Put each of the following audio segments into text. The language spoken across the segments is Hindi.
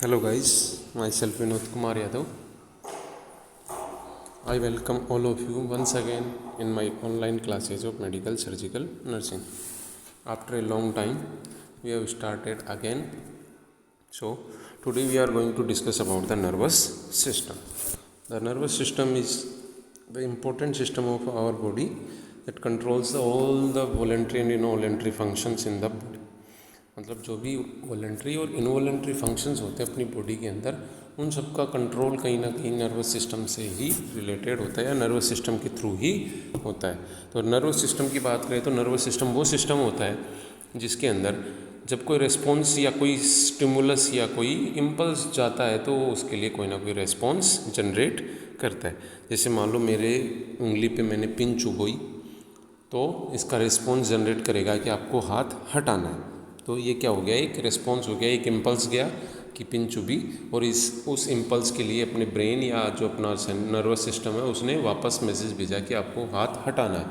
Hello guys, myself Vinod Kumar Yadav. I welcome all of you once again in my online classes of medical surgical nursing. After a long time, we have started again. So today we are going to discuss about the nervous system. The nervous system is the important system of our body that controls all the voluntary and involuntary functions in the body. मतलब जो भी वॉलंटरी और इनवॉलंटरी फंक्शंस होते हैं अपनी बॉडी के अंदर, उन सब का कंट्रोल कहीं ना कहीं नर्वस सिस्टम से ही रिलेटेड होता है या नर्वस सिस्टम के थ्रू ही होता है. तो नर्वस सिस्टम की बात करें तो नर्वस सिस्टम वो सिस्टम होता है जिसके अंदर जब कोई रेस्पॉन्स या कोई स्टिमुलस या कोई इम्पल्स जाता है तो उसके लिए कोई ना कोई रेस्पॉन्स जनरेट करता है. जैसे मान लो मेरे उंगली पे मैंने पिन चुभोई तो इसका रिस्पॉन्स जनरेट करेगा कि आपको हाथ हटाना है. तो ये क्या हो गया, एक रिस्पॉन्स हो गया, एक इम्पल्स गया कि पिन चुभी और उस इम्पल्स के लिए अपने ब्रेन या जो अपना नर्वस सिस्टम है उसने वापस मैसेज भेजा कि आपको हाथ हटाना है.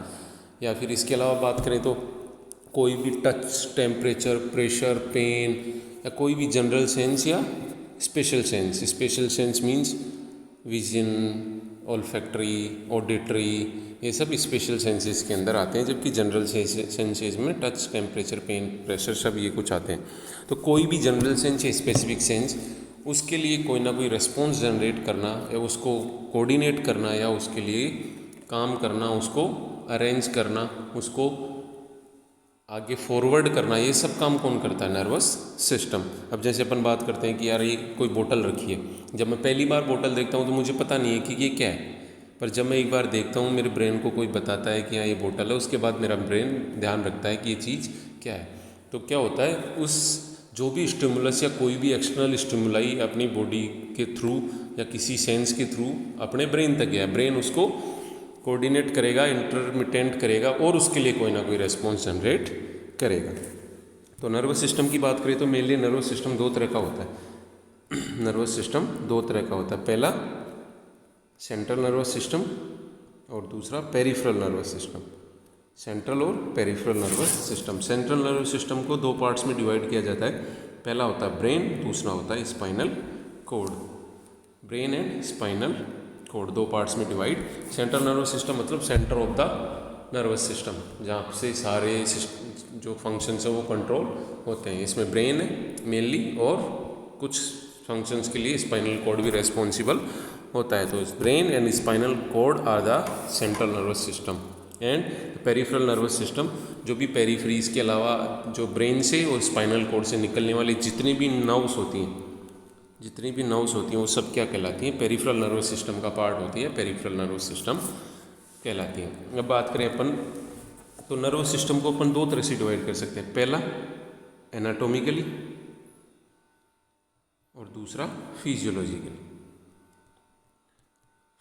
या फिर इसके अलावा बात करें तो कोई भी टच, टेम्परेचर, प्रेशर, पेन या कोई भी जनरल सेंस या special sense. Special sense means vision, olfactory, auditory, ये सब स्पेशल सेंसेस के अंदर आते हैं, जबकि जनरल सेंसेस में टच, टेम्परेचर, पेन, प्रेशर सब ये कुछ आते हैं. तो कोई भी जनरल सेंस या स्पेसिफिक सेंस, उसके लिए कोई ना कोई रेस्पॉन्स जनरेट करना या उसको कोऑर्डिनेट करना या उसके लिए काम करना, उसको अरेंज करना, उसको आगे फॉरवर्ड करना, ये सब काम कौन करता है? Nervous system. अब जैसे अपन बात करते हैं कि यार ये कोई बोतल रखी है, जब मैं पहली बार बोतल देखता हूँ तो मुझे पता नहीं है कि ये क्या है, पर जब मैं एक बार देखता हूँ मेरे ब्रेन को कोई बताता है कि हाँ ये बोतल है, उसके बाद मेरा ब्रेन ध्यान रखता है कि ये चीज़ क्या है. तो क्या होता है, उस जो भी स्टिमुलस या कोई भी एक्सटर्नल स्टिमुलाई अपनी बॉडी के थ्रू या किसी सेंस के थ्रू अपने ब्रेन तक गया, ब्रेन उसको कोऑर्डिनेट करेगा, इंटरमिटेंट करेगा और उसके लिए कोई ना कोई रेस्पॉन्स जनरेट करेगा. तो नर्वस सिस्टम की बात करें तो मेनली नर्वस सिस्टम दो तरह का होता है. नर्वस सिस्टम दो तरह का होता है. पहला सेंट्रल नर्वस सिस्टम और दूसरा पेरिफेरल नर्वस सिस्टम. सेंट्रल और peripheral nervous system. Central nervous system को दो पार्ट्स में डिवाइड किया जाता है. पहला होता है ब्रेन, दूसरा होता है spinal code. Brain and spinal code दो पार्ट्स में डिवाइड. सेंट्रल नर्वस सिस्टम मतलब centre of the nervous system, जहाँ से सारे जो फंक्शंस हैं वो कंट्रोल होते हैं. इसमें ब्रेन है मेनली और कुछ फंक्शंस के लिए स्पाइनल कोड भी रेस्पॉन्सिबल होता है. तो brain and spinal cord are the central nervous system. And peripheral nervous system, जो भी पेरीफ्रीज के अलावा जो ब्रेन से और स्पाइनल कोड से निकलने वाली जितनी भी नर्व्स होती हैं, वो सब क्या कहलाती हैं? पेरिफेरल नर्वस सिस्टम का पार्ट होती है, पेरिफेरल नर्वस सिस्टम कहलाती हैं. अब बात करें अपन तो नर्वस सिस्टम को अपन दो तरह से डिवाइड कर सकते हैं. पहला एनाटॉमिकली और दूसरा फिजियोलॉजिकली.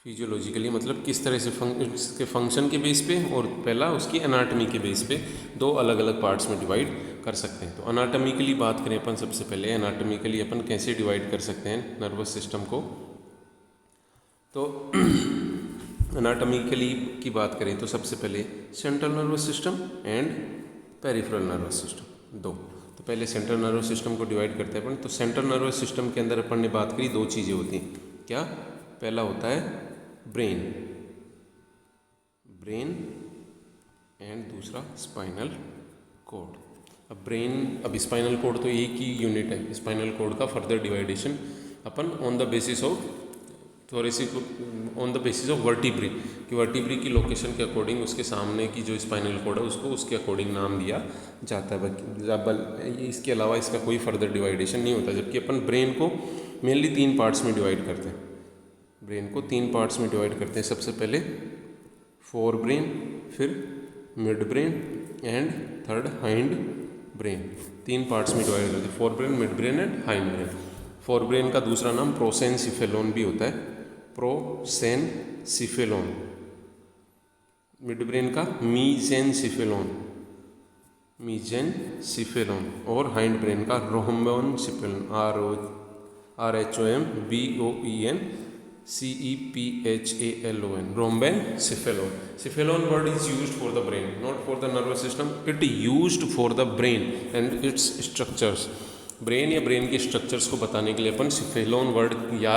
फिजियोलॉजिकली मतलब किस तरह से इसके फंक्शन के बेस पे, और पहला उसकी एनाटॉमी के बेस पे दो अलग अलग पार्ट्स में डिवाइड कर सकते हैं. तो एनाटॉमिकली बात करें अपन सबसे पहले, एनाटॉमिकली अपन कैसे डिवाइड कर सकते हैं नर्वस सिस्टम को. तो एनाटॉमिकली की बात करें तो सबसे पहले central nervous system and peripheral nervous system दो. तो पहले सेंट्रल नर्वस सिस्टम को डिवाइड करते हैं अपन. तो सेंट्रल नर्वस सिस्टम के अंदर अपन ने बात करी दो चीज़ें होती हैं. क्या? पहला होता है ब्रेन एंड दूसरा स्पाइनल कोड. अब स्पाइनल कोड तो एक ही यूनिट है. स्पाइनल कोड का फर्दर डिवाइडेशन अपन on the basis of vertebrae कि वर्टिब्री की लोकेशन के अकॉर्डिंग उसके सामने की जो स्पाइनल कोड है उसको उसके अकॉर्डिंग नाम दिया जाता है. इसके अलावा इसका कोई फर्दर डिवाइडेशन नहीं होता. जबकि अपन ब्रेन को मेनली तीन पार्ट्स में डिवाइड करते हैं. सबसे पहले फोर ब्रेन, फिर mid brain and third hind brain. तीन पार्ट्स में डिवाइड करते हैं, fore brain, mid brain and hind brain. Fore brain का दूसरा नाम प्रोसेनसिफेलोन भी होता है, प्रोसेनसिफेलोन. मिड ब्रेन का मीजेनसिफेलोन और हाइंड ब्रेन का रोम्बेनसिफेलोन, ROHOMBOENCEPHALON, रोम्बेनसिफेलोन. Cephalon word is used for the brain, not for the nervous system. It is used for the brain and its structures. Brain या ब्रेन के स्ट्रक्चर्स को बताने के लिए अपन सिफेलोन वर्ड या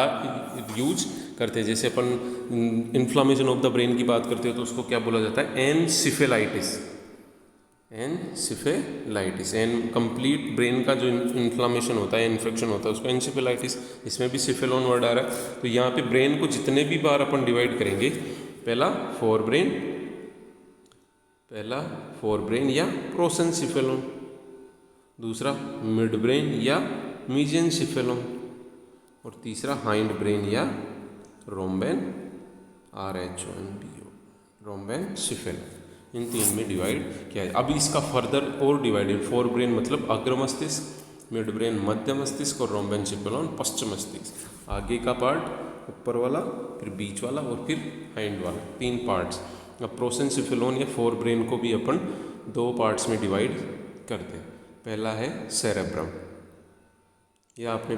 यूज करते हैं। जैसे अपन इन्फ्लामेशन ऑफ द ब्रेन की बात करते हो तो उसको क्या बोला जाता है, एनसिफेलाइटिस। एनसिफेलाइटिस कंप्लीट ब्रेन का जो इन्फ्लामेशन होता है, इन्फेक्शन होता है, उसको एनसिफेलाइटिस। इसमें भी सिफेलोन वर्ड आ रहा है। तो यहाँ पे ब्रेन को जितने भी बार अपन डिवाइड करेंगे, पहला फोर ब्रेन या प्रोसेनसिफेलोन, दूसरा मिड ब्रेन या मीजेनसिफेलोन, और तीसरा हाइंड ब्रेन या रोम्बेन रोम्बेनसिफेलोन। इन तीन में डिवाइड किया है। अब इसका फर्दर और डिवाइडेड, फोर ब्रेन मतलब अग्र मस्तिष्क, मिड ब्रेन मध्य मस्तिष्क और रोम्बेनसिफेलोन पश्चिम मस्तिष्क। आगे का पार्ट ऊपर वाला, फिर बीच वाला और फिर हाइंड वाला, तीन पार्ट्स। अब प्रोसेनसिफेलोन या फोर ब्रेन को भी अपन दो पार्ट्स में डिवाइड करते हैं। पहला है सेरेब्रम, यह आपने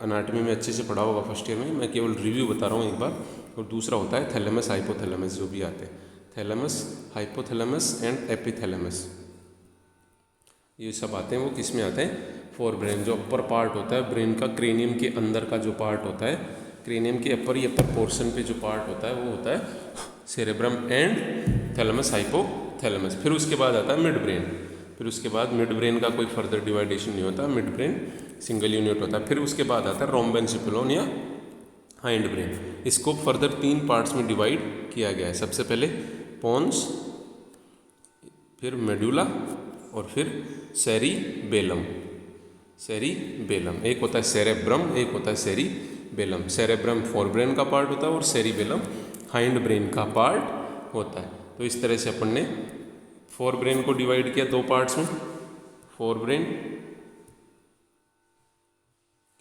एनाटॉमी में अच्छे से पढ़ा होगा फर्स्ट ईयर में, मैं केवल रिव्यू बता रहा हूँ एक बार। और दूसरा होता है थैलेमस हाइपोथैलेमस, जो भी आते हैं, थैलेमस हाइपोथैलेमस एंड एपिथैलेमस, ये सब आते हैं। वो किस में आते हैं, फोर ब्रेन। जो अपर पार्ट होता है ब्रेन का, क्रेनियम के अंदर का जो पार्ट होता है, क्रेनियम के अपर पोर्शन पे जो पार्ट होता है वो होता है सेरेब्रम एंड थैलेमस हाइपोथैलेमस। फिर उसके बाद आता है मिड ब्रेन। फिर उसके बाद मिड ब्रेन का कोई फर्दर डिवाइडेशन नहीं होता, मिड ब्रेन सिंगल यूनिट होता है। फिर उसके बाद आता है रोम्बेनसिफेलोन या हाइंड ब्रेन। इसको फर्दर तीन पार्ट्स में डिवाइड किया गया है। सबसे पहले पोन्स, फिर मेडुला और फिर सेरिबेलम। एक होता है सेरेब्रम, एक होता है सेरिबेलम। सेरेब्रम फोर ब्रेन का पार्ट होता है और सेरिबेलम हाइंड ब्रेन का पार्ट होता है। तो इस तरह से अपन ने फोर ब्रेन को डिवाइड किया दो पार्ट्स में। फोर ब्रेन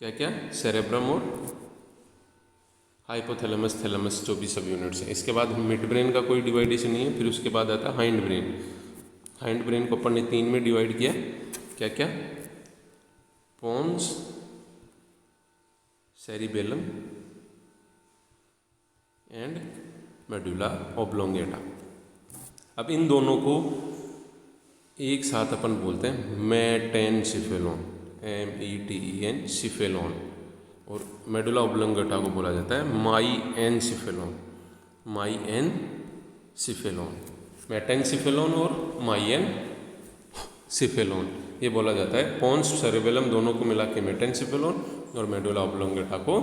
क्या सेरेब्रम और हाइपोथैलेमस, थैलेमस, जो भी सब यूनिट्स हैं। इसके बाद मिड ब्रेन का कोई डिवाइडेशन नहीं है। फिर उसके बाद आता है हाइंड ब्रेन। हाइंड ब्रेन को अपन ने तीन में डिवाइड किया, क्या pons, cerebellum and medulla oblongata. अब इन दोनों को एक साथ अपन बोलते हैं मेटेनसिफेलोन, METEN और मेडुला ऑब्लोंगेटा को बोला जाता है माइएनसिफेलोन। मेटेनसिफेलोन और माइएनसिफेलोन ये बोला जाता है। पोन्स, सेरेबेलम दोनों को मिला के मेटेनसिफेलोन और मेडुला ऑब्लोंगेटा को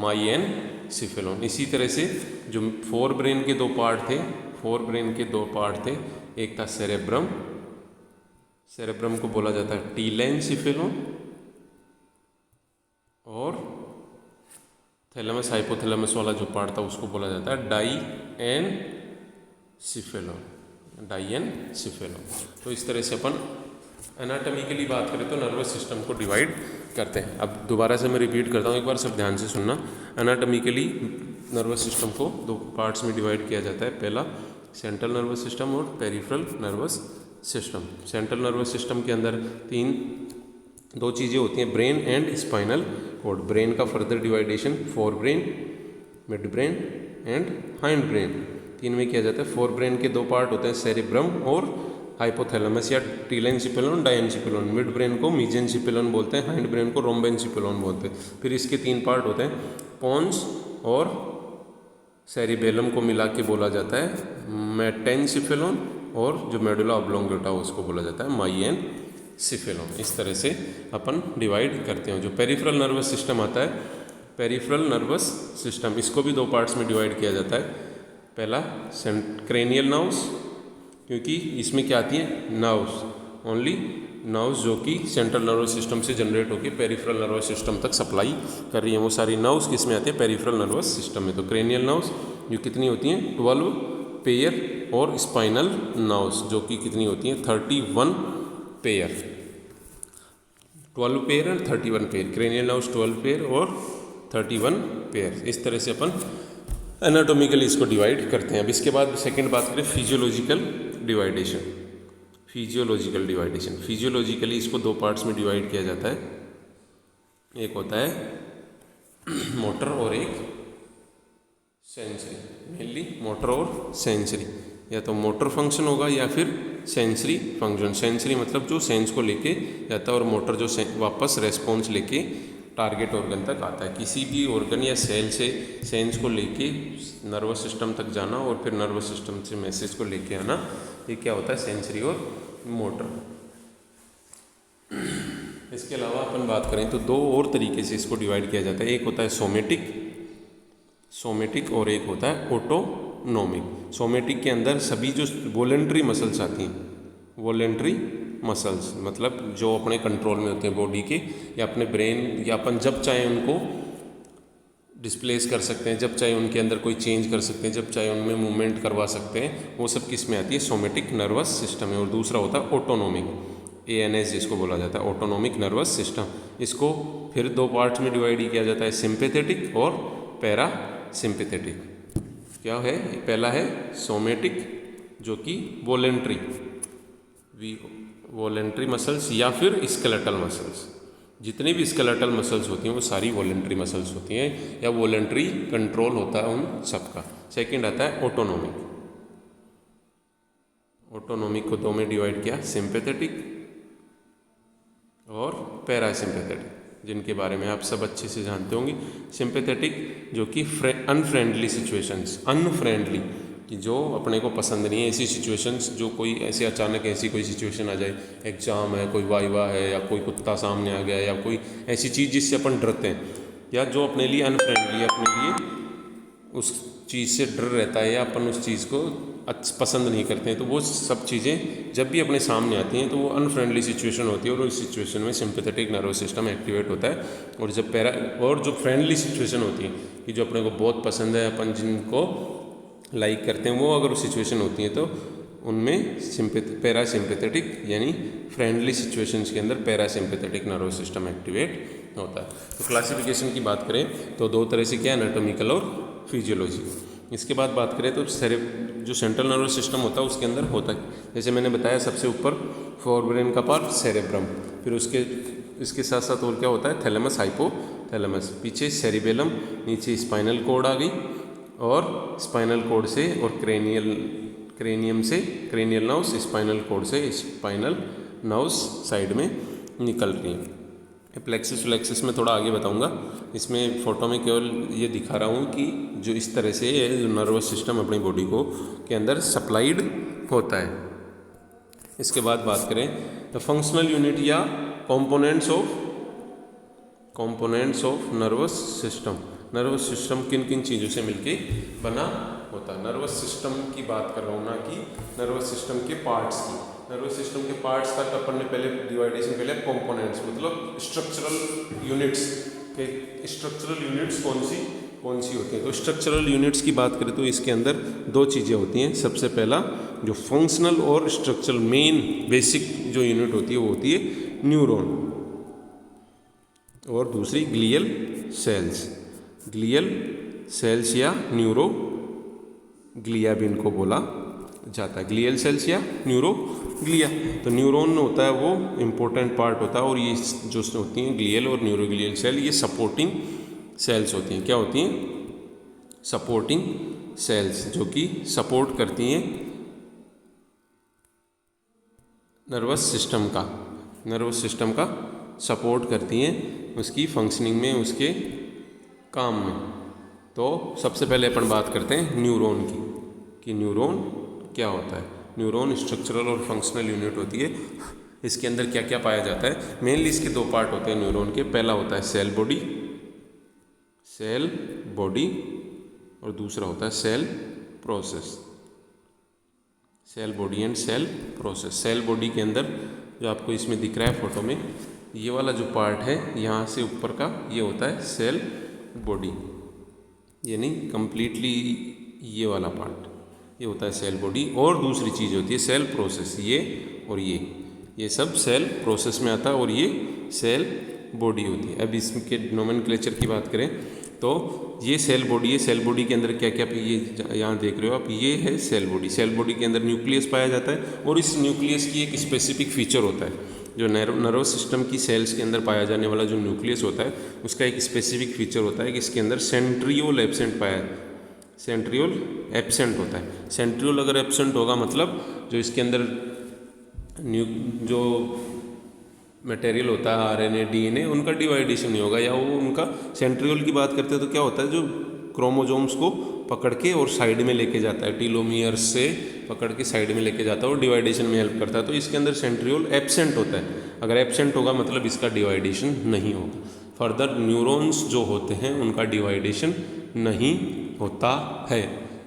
माइएनसिफेलोन। इसी तरह से जो फोर ब्रेन के दो पार्ट थे, एक था सेरेब्रम को बोला जाता है टीलेनसिफेलोन, और थैलेमस हाइपोथैलेमस वाला जो पार्ट था उसको बोला जाता है डाइएनसिफेलोन। तो इस तरह से अपन एनाटॉमिकली बात करें तो नर्वस सिस्टम को डिवाइड करते हैं। अब दोबारा से मैं रिपीट करता हूँ, एक बार सब ध्यान से सुनना। एनाटॉमिकली नर्वस सिस्टम को दो पार्ट्स में डिवाइड किया जाता है। पहला सेंट्रल नर्वस सिस्टम और peripheral nervous system. Central nervous system के अंदर दो चीज़ें होती हैं, brain and spinal cord. Brain का further division fore brain, mid brain and hind brain, तीन में किया जाता है। फोर ब्रेन के दो पार्ट होते हैं, सेरेब्रम और हाइपोथैलेमस या टीलेनसिफेलोन, डायनसिफेलोन। मिड ब्रेन को मीजेनसिफेलोन बोलते हैं, हाइंड ब्रेन को रोम्बेनसिफेलोन बोलते हैं। फिर इसके तीन पार्ट होते हैं, पोन्स और सेरिबेलम को मिला के बोला जाता है मेटेनसिफेलोन, और जो मेडुला ऑब्लोंगेटा उसको बोला जाता है माइएनसिफेलोन। इस तरह से अपन डिवाइड करते हैं। जो पेरिफेरल नर्वस सिस्टम आता है, पेरिफेरल नर्वस सिस्टम, इसको भी दो पार्ट्स में डिवाइड किया जाता है। पहला क्रेनियल नर्व्स, क्योंकि इसमें क्या आती है, नर्व्स, ओनली नर्व्स जो कि सेंट्रल नर्वस सिस्टम से जनरेट होकर पेरिफेरल नर्वस सिस्टम तक सप्लाई कर रही हैं। वो सारी नर्व्स किस में आती है, पेरिफेरल नर्वस सिस्टम में। तो क्रेनियल नर्व्स जो कितनी होती हैं, 12 पेयर, और स्पाइनल नर्व्स जो कि कितनी होती हैं, 31 पेयर। 12 पेयर और 31 पेयर। क्रेनियल नर्व्स 12 पेयर और 31 पेयर। इस तरह से अपन एनाटॉमिकली इसको डिवाइड करते हैं। अब इसके बाद सेकंड बात करें फिजियोलॉजिकल डिवाइडेशन। फिजियोलॉजिकली इसको दो पार्ट्स में डिवाइड किया जाता है। एक होता है मोटर और एक सेंसरी। मेनली मोटर और सेंसरी, या तो मोटर फंक्शन होगा या फिर सेंसरी फंक्शन। सेंसरी मतलब जो सेंस को लेके जाता है और मोटर जो वापस रेस्पॉन्स लेके टारगेट ऑर्गन तक आता है। किसी भी ऑर्गन या सेल से सेंस को लेके नर्वस सिस्टम तक जाना और फिर नर्वस सिस्टम से मैसेज को लेके आना, ये क्या होता है, सेंसरी और मोटर। इसके अलावा अपन बात करें तो दो और तरीके से इसको डिवाइड किया जाता है। एक होता है सोमेटिक और एक होता है ऑटोनोमिक। सोमेटिक के अंदर सभी जो वॉलेंट्री मसल्स आती हैं, वॉलेंट्री मसल्स मतलब जो अपने कंट्रोल में होते हैं बॉडी के, या अपने ब्रेन, या अपन जब चाहे उनको डिस्प्लेस कर सकते हैं, जब चाहे उनके अंदर कोई चेंज कर सकते हैं, जब चाहे उनमें मूवमेंट करवा सकते हैं, वो सब किस में आती है, सोमेटिक नर्वस सिस्टम है। और दूसरा होता है ऑटोनोमिक, ANS जिसको बोला जाता है, ऑटोनोमिक नर्वस सिस्टम। इसको फिर दो पार्ट्स में डिवाइड किया जाता है, सिंपैथेटिक और पैरा सिंपैथेटिक। क्या है, पहला है सोमेटिक जो कि वॉलेंट्री मसल्स या फिर स्केलेटल मसल्स। जितनी भी स्केलेटल मसल्स होती हैं वो सारी वॉलेंट्री मसल्स होती हैं या वॉलेंट्री कंट्रोल होता है उन सबका। सेकंड आता है ऑटोनोमिक। ऑटोनोमिक को दो में डिवाइड किया, सिंपैथेटिक और पैरासिम्पैथेटिक, जिनके बारे में आप सब अच्छे से जानते होंगे। सिंपैथेटिक जो कि अनफ्रेंडली सिचुएशंस, अनफ्रेंडली कि जो अपने को पसंद नहीं है, ऐसी सिचुएशंस जो कोई ऐसे अचानक ऐसी कोई सिचुएशन आ जाए, एग्जाम है, कोई वाइवा है, या कोई कुत्ता सामने आ गया, या कोई ऐसी चीज़ जिससे अपन डरते हैं, या जो अपने लिए अनफ्रेंडली है, अपने लिए उस चीज़ से डर रहता है, या अपन उस चीज़ को पसंद नहीं करते हैं, तो वो सब चीज़ें जब भी अपने सामने आती हैं तो वो अनफ्रेंडली सिचुएशन होती है और उस सिचुएशन में सिंपैथेटिक नर्वस सिस्टम एक्टिवेट होता है। और जब और जो फ्रेंडली सिचुएशन होती है कि जो अपने को बहुत पसंद है, अपन जिनको लाइक करते हैं, वो अगर वो सिचुएशन होती है तो उनमें पैरासिम्पैथेटिक यानी फ्रेंडली सिचुएशंस के अंदर पैरासिम्पैथेटिक नर्वस सिस्टम एक्टिवेट होता है। तो क्लासिफिकेशन की बात करें तो दो तरह से क्या, एनाटॉमिकल और फिजियोलॉजी। इसके बाद बात करें तो जो सेंट्रल नर्वस सिस्टम होता है उसके अंदर होता है, जैसे मैंने बताया, सबसे ऊपर फोरब्रेन का पार्ट सेरेब्रम, फिर इसके साथ साथ और क्या होता है, थैलेमस, हाइपोथैलेमस, पीछे सेरिबेलम, नीचे स्पाइनल कॉर्ड आ गई, और स्पाइनल कॉर्ड से और क्रेनियम से क्रेनियल नर्व्स, स्पाइनल कॉर्ड से स्पाइनल नर्व्स साइड में निकल रही हैं। प्लेक्सिस व्लेक्सिस में थोड़ा आगे बताऊंगा। इसमें फोटो में केवल ये दिखा रहा हूँ कि जो इस तरह से जो नर्वस सिस्टम अपनी बॉडी को के अंदर सप्लाइड होता है। इसके बाद बात करें तो फंक्शनल यूनिट या components of nervous system. Nervous system किन किन चीज़ों से मिलके बना होता है। नर्वस सिस्टम की बात कर रहा हूँ, ना कि नर्वस सिस्टम के पार्ट्स की। नर्वस सिस्टम के पार्ट्स तक अपन ने पहले डिवाइडेशन पहले कंपोनेंट्स मतलब स्ट्रक्चरल यूनिट्स के, स्ट्रक्चरल यूनिट्स कौन सी होती हैं। तो स्ट्रक्चरल यूनिट्स की बात करें तो इसके अंदर दो चीज़ें होती हैं। सबसे पहला जो फंक्शनल और स्ट्रक्चरल मेन बेसिक जो यूनिट होती है वो होती है न्यूरॉन, और दूसरी ग्लियल सेल्स या ग्लिया भी इनको बोला जाता है, ग्लियल सेल्स या न्यूरोग्लिया। तो न्यूरॉन होता है वो इम्पोर्टेंट पार्ट होता है, और ये जो होती हैं ग्लियल और न्यूरोग्लियल सेल, ये सपोर्टिंग सेल्स होती हैं। क्या होती हैं? सपोर्टिंग सेल्स, जो कि सपोर्ट करती हैं नर्वस सिस्टम का सपोर्ट करती हैं उसकी फंक्शनिंग में, उसके काम में। तो सबसे पहले अपन बात करते हैं न्यूरॉन की, कि न्यूरॉन क्या होता है। न्यूरॉन स्ट्रक्चरल और फंक्शनल यूनिट होती है। इसके अंदर क्या क्या पाया जाता है? मेनली इसके दो पार्ट होते हैं न्यूरॉन के। पहला होता है सेल बॉडी और दूसरा होता है cell process. Cell body and cell process. Cell body के अंदर जो आपको इसमें दिख रहा है फोटो में, ये वाला जो पार्ट है यहाँ से ऊपर का, ये होता है सेल बॉडी, यानी कंप्लीटली ये वाला पार्ट, ये होता है सेल बॉडी। और दूसरी चीज़ होती है सेल प्रोसेस, ये और ये सब सेल प्रोसेस में आता है, और ये सेल बॉडी होती है। अब इसके नोमेनक्लेचर की बात करें तो ये सेल बॉडी के अंदर क्या क्या, ये यहाँ देख रहे हो आप, ये है सेल बॉडी। सेल बॉडी के अंदर न्यूक्लियस पाया जाता है, और इस न्यूक्लियस की एक स्पेसिफिक फीचर होता है। जो नर्वस सिस्टम की सेल्स के अंदर पाया जाने वाला जो न्यूक्लियस होता है, उसका एक स्पेसिफिक फीचर होता है कि इसके अंदर सेंट्रियोल एब्सेंट होता है। सेंट्रियोल अगर एब्सेंट होगा मतलब जो इसके अंदर न्यू जो मटेरियल होता है आरएनए डीएनए उनका डिवाइडेशन नहीं होगा, या वो उनका सेंट्रियोल की बात करते हैं तो क्या होता है, जो क्रोमोजोम्स को पकड़ के और साइड में लेके जाता है, टीलोमियर्स से पकड़ के साइड में लेके जाता है और डिवाइडेशन में हेल्प करता है। तो इसके अंदर सेंट्रियोल एब्सेंट होता है। अगर एब्सेंट होगा मतलब इसका डिवाइडेशन नहीं होगा। फर्दर न्यूरॉन्स जो होते हैं उनका डिवाइडेशन नहीं होता है।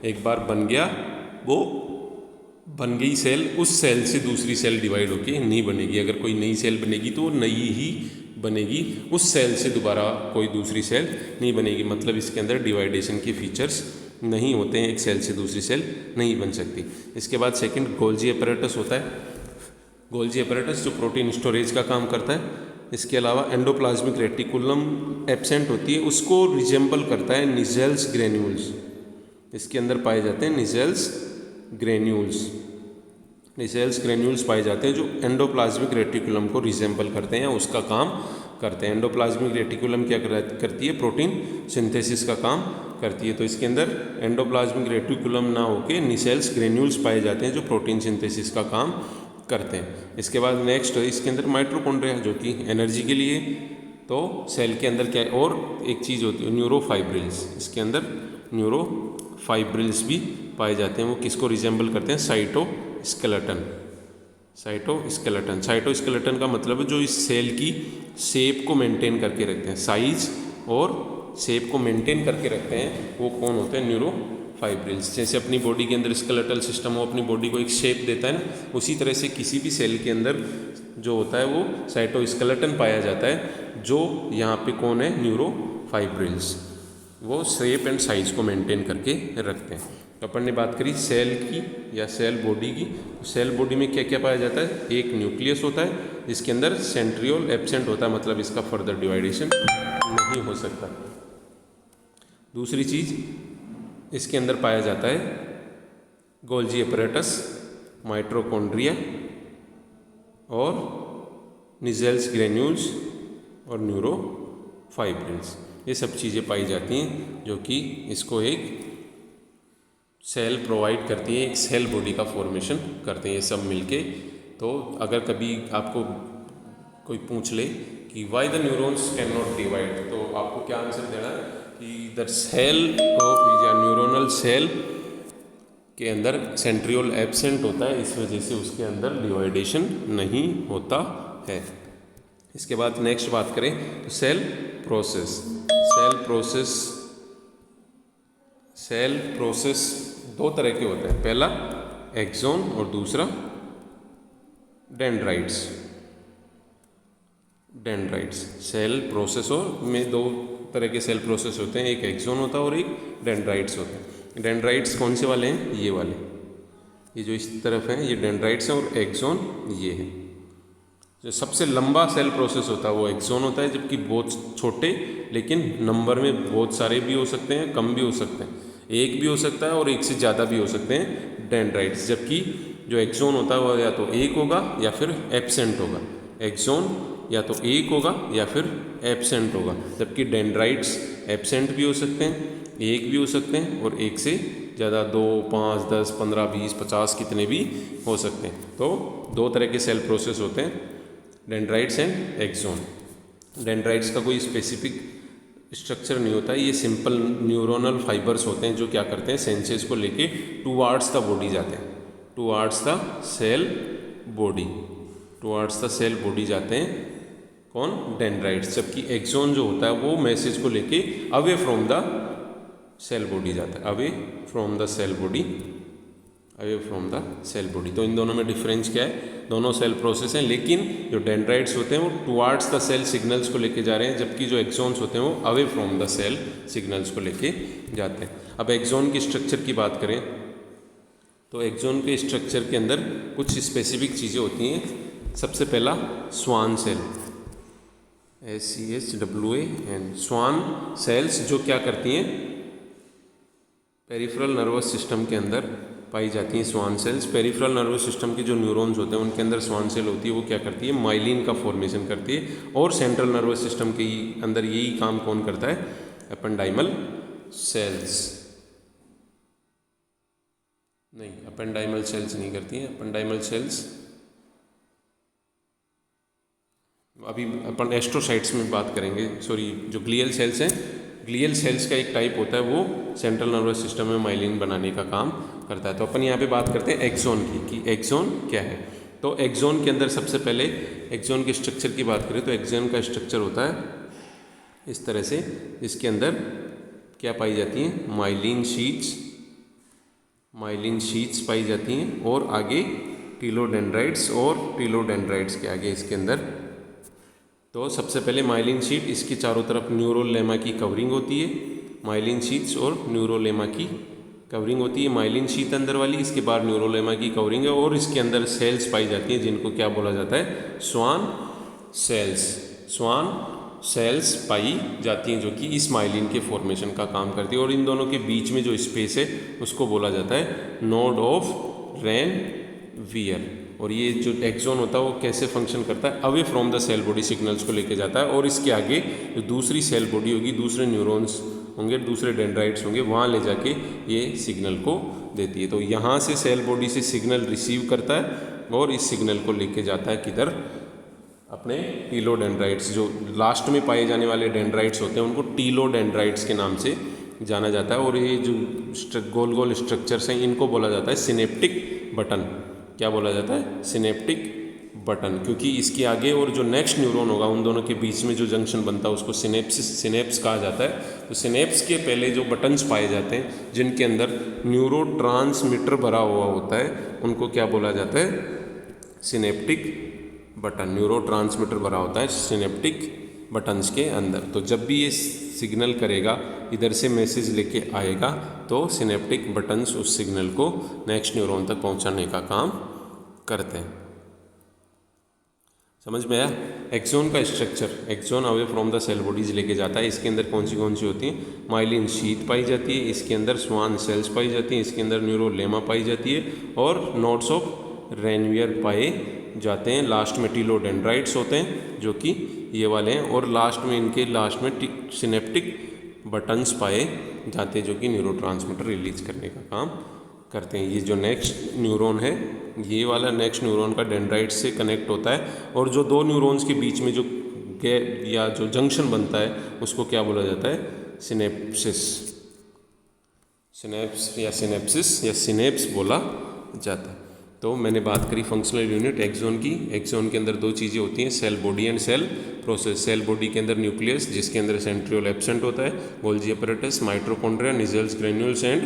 एक बार बन गया, वो बन गई सेल, उस सेल से दूसरी सेल डिवाइड होके नहीं बनेगी। अगर कोई नई सेल बनेगी तो वो नई ही बनेगी, उस सेल से दोबारा कोई दूसरी सेल नहीं बनेगी। मतलब इसके अंदर डिवाइडेशन के फीचर्स नहीं होते हैं, एक सेल से दूसरी सेल नहीं बन सकती। इसके बाद सेकंड गोल्जी अपैरेटस होता है। गोल्जी अपैरेटस जो प्रोटीन स्टोरेज का काम करता है। इसके अलावा एंडोप्लाज्मिक रेटिकुलम एब्सेंट होती है, उसको रिजेंबल करता है निजेल्स ग्रेन्यूल्स। इसके अंदर पाए जाते हैं निजेल्स ग्रेन्यूल्स। निजेल्स ग्रेन्यूल्स पाए जाते हैं जो एंडोप्लाज्मिक रेटिकुलम को रिजेंबल करते हैं, उसका काम करते हैं। एंडोप्लाज्मिक रेटिकुलम क्या करती है, प्रोटीन सिंथेसिस का काम करती है। तो इसके अंदर एंडोप्लाज्मिक रेटिकुलम ना होके निसेल्स ग्रेन्यूल्स पाए जाते हैं जो प्रोटीन सिंथेसिस का काम करते हैं। इसके बाद नेक्स्ट इसके अंदर माइटोकॉन्ड्रिया जो कि एनर्जी के लिए। तो सेल के अंदर क्या है, और एक चीज़ होती है न्यूरोफाइब्रिल्स। इसके अंदर न्यूरोफाइब्रिल्स भी पाए जाते हैं। वो किसको रिजेंबल करते हैं, साइटोस्केलेटन। साइटोस्केलेटन का मतलब है जो इस सेल की शेप को मेंटेन करके रखते हैं, साइज और शेप को मेंटेन करके रखते हैं, वो कौन होते हैं, न्यूरोफाइब्रिल्स। जैसे अपनी बॉडी के अंदर स्केलेटल सिस्टम वो अपनी बॉडी को एक शेप देता है ना, उसी तरह से किसी भी सेल के अंदर जो होता है वो साइटोस्केलेटन पाया जाता है, जो यहाँ पे कौन है, न्यूरोफाइब्रिल्स। वो शेप एंड साइज को मेंटेन करके रखते हैं। तो अपन ने बात करी सेल की या सेल बॉडी की। सेल बॉडी में क्या क्या पाया जाता है, एक न्यूक्लियस होता है जिसके अंदर सेंट्रियोल एब्सेंट होता है, मतलब इसका फर्दर डिवाइडेशन नहीं हो सकता। दूसरी चीज इसके अंदर पाया जाता है गोल्जी अपैरेटस, माइटोकॉन्ड्रिया और निजेल्स ग्रेन्यूल्स और न्यूरोफाइब्रिल्स। ये सब चीज़ें पाई जाती हैं जो कि इसको एक सेल प्रोवाइड करती है, एक सेल बॉडी का फॉर्मेशन करते हैं ये सब मिलके। तो अगर कभी आपको कोई पूछ ले कि why the neurons can not divide, तो आपको क्या आंसर देना है कि द सेल ऑफ या न्यूरोनल सेल के अंदर सेंट्रियोल एब्सेंट होता है, इस वजह से उसके अंदर डिवाइडेशन नहीं होता है। इसके बाद नेक्स्ट बात करें तो सेल प्रोसेस। सेल प्रोसेस दो तरह के होते हैं, पहला एक्सोन और दूसरा डेंड्राइट्स। सेल प्रोसेसर में दो तरह के सेल प्रोसेस होते हैं, एक एक्सोन होता है और एक डेंड्राइट्स होते हैं। डेंड्राइट्स कौन से वाले हैं, ये वाले, ये जो इस तरफ हैं ये डेंड्राइट्स हैं और एक्सोन ये है। जो सबसे लंबा सेल प्रोसेस होता है वो एक्सोन होता है, जबकि बहुत छोटे लेकिन नंबर में बहुत सारे भी हो सकते हैं, कम भी हो सकते हैं, एक भी हो सकता है और एक से ज़्यादा भी हो सकते हैं डेंड्राइट्स। जबकि जो एक्सोन होता है वो या तो एक होगा या फिर एब्सेंट होगा। एक्सोन या तो एक होगा या फिर एब्सेंट होगा, जबकि डेंड्राइट्स एब्सेंट भी हो सकते हैं, एक भी हो सकते हैं और एक से ज़्यादा 2, 5, 10, 15, 20, 50 कितने भी हो सकते हैं। तो दो तरह के सेल प्रोसेस होते हैं, डेंड्राइट्स एंड एक्सोन। डेंड्राइट्स का कोई स्पेसिफिक स्ट्रक्चर नहीं होता है, ये सिंपल न्यूरोनल फाइबर्स होते हैं जो क्या करते हैं, सेंसेस को लेके टुवार्ड्स द बॉडी जाते हैं, टुवार्ड्स द सेल बॉडी जाते हैं, कौन, डेंड्राइट्स। जबकि एक्सोन जो होता है वो मैसेज को लेके away from the cell body जाता है, away from the cell body. तो इन दोनों में डिफरेंस क्या है, दोनों सेल प्रोसेस हैं, लेकिन जो डेंड्राइट्स होते हैं वो टुवार्ड्स द सेल सिग्नल्स को लेके जा रहे हैं, जबकि जो एक्सोन्स होते हैं वो away from the cell signals को लेके जाते हैं। अब एक्सोन की स्ट्रक्चर की बात करें तो एक्सोन के स्ट्रक्चर के अंदर कुछ स्पेसिफिक चीज़ें होती हैं। सबसे पहला Schwann cell, SCHWAN, Schwann cells जो क्या करती हैं, पेरिफेरल नर्वस सिस्टम के अंदर पाई जाती हैं Schwann cells. Peripheral nervous system के जो न्यूरॉन्स होते हैं उनके अंदर स्वान सेल होती है, वो क्या करती है, माइलिन का फॉर्मेशन करती है। और सेंट्रल नर्वस सिस्टम के अंदर यही काम कौन करता है, एपेंडाइमल सेल्स। नहीं, एपेंडाइमल सेल्स नहीं करती हैं। एपेंडाइमल सेल्स अभी अपन एस्ट्रोसाइट्स में बात करेंगे, सॉरी जो ग्लियल सेल्स हैं, ग्लियल सेल्स का एक टाइप होता है वो सेंट्रल नर्वस सिस्टम में माइलिन बनाने का काम करता है। तो अपन यहाँ पे बात करते हैं एक्सोन की कि एक्सोन क्या है। तो एक्सोन के अंदर सबसे पहले एक्सोन के स्ट्रक्चर की बात करें तो एक्सोन का स्ट्रक्चर होता है इस तरह से, इसके अंदर क्या पाई जाती हैं, माइलिन शीट्स पाई जाती हैं और आगे टीलोडेंड्राइट्स और टीलोडेंड्राइट्स के आगे इसके अंदर। तो सबसे पहले माइलिन शीट, इसके चारों तरफ न्यूरोल लेमा की कवरिंग होती है, माइलिन शीट्स और न्यूरोलेमा की कवरिंग होती है। माइलिन शीट अंदर वाली, इसके बाद न्यूरोलेमा की कवरिंग है और इसके अंदर सेल्स पाई जाती हैं जिनको क्या बोला जाता है, स्वान सेल्स पाई जाती हैं जो कि इस माइलिन के फॉर्मेशन का काम करती है। और इन दोनों के बीच में जो स्पेस है उसको बोला जाता है नोड ऑफ रेनवियर। और ये जो एक्सोन होता है वो कैसे फंक्शन करता है, away from the cell body signals को लेके जाता है और इसके आगे जो दूसरी सेल बॉडी होगी, दूसरे न्यूरॉन्स होंगे, दूसरे डेंड्राइट्स होंगे, वहाँ ले जाके ये सिग्नल को देती है। तो यहाँ से सेल बॉडी से सिग्नल रिसीव करता है और इस सिग्नल को लेके जाता है किधर, अपने टीलोडेंड्राइट्स, जो लास्ट में पाए जाने वाले डेंड्राइट्स होते हैं उनको टीलोडेंड्राइट्स के नाम से जाना जाता है। और ये जो गोल गोल स्ट्रक्चर्स हैं इनको बोला जाता है सिनेप्टिक बटन। क्या बोला जाता है, सिनेप्टिक बटन, क्योंकि इसके आगे और जो नेक्स्ट न्यूरॉन होगा उन दोनों के बीच में जो जंक्शन बनता है उसको सिनेप्स कहा जाता है। तो सिनेप्स के पहले जो बटन्स पाए जाते हैं जिनके अंदर न्यूरोट्रांसमीटर भरा हुआ होता है उनको क्या बोला जाता है, सिनेप्टिक बटन। न्यूरोट्रांसमीटर भरा होता है सिनेप्टिक बटन्स के अंदर। तो जब भी ये सिग्नल करेगा, इधर से मैसेज लेके आएगा, तो सिनेप्टिक बटन्स उस सिग्नल को नेक्स्ट न्यूरॉन तक पहुंचाने का काम करते हैं। समझ में आया। एक्सोन का structure, axon away from the cell bodies लेके जाता है। इसके अंदर कौन सी होती है, माइलिन शीट पाई जाती है, इसके अंदर स्वान सेल्स पाई जाती हैं, इसके अंदर न्यूरोलेमा पाई जाती है और नोड्स ऑफ रेनवियर पाए जाते हैं। लास्ट में टीलोडेंड्राइट्स होते हैं जो कि ये वाले हैं और लास्ट में इनके लास्ट में सिनेप्टिक बटन्स पाए जाते हैं जो कि न्यूरोट्रांसमीटर रिलीज करने का काम करते हैं। ये जो नेक्स्ट न्यूरॉन है, ये वाला नेक्स्ट न्यूरॉन का डेंड्राइट से कनेक्ट होता है और जो दो न्यूरॉन्स के बीच में जो गैप या जो जंक्शन बनता है उसको क्या बोला जाता है, सिनेप्स बोला जाता है। तो मैंने बात करी फंक्शनल यूनिट एक्सोन की। एक्सोन के अंदर दो चीज़ें होती हैं, cell body and cell process. Cell body के अंदर न्यूक्लियस जिसके अंदर सेंट्रियोल एब्सेंट होता है, Golgi apparatus, mitochondria, Nissl's, granules and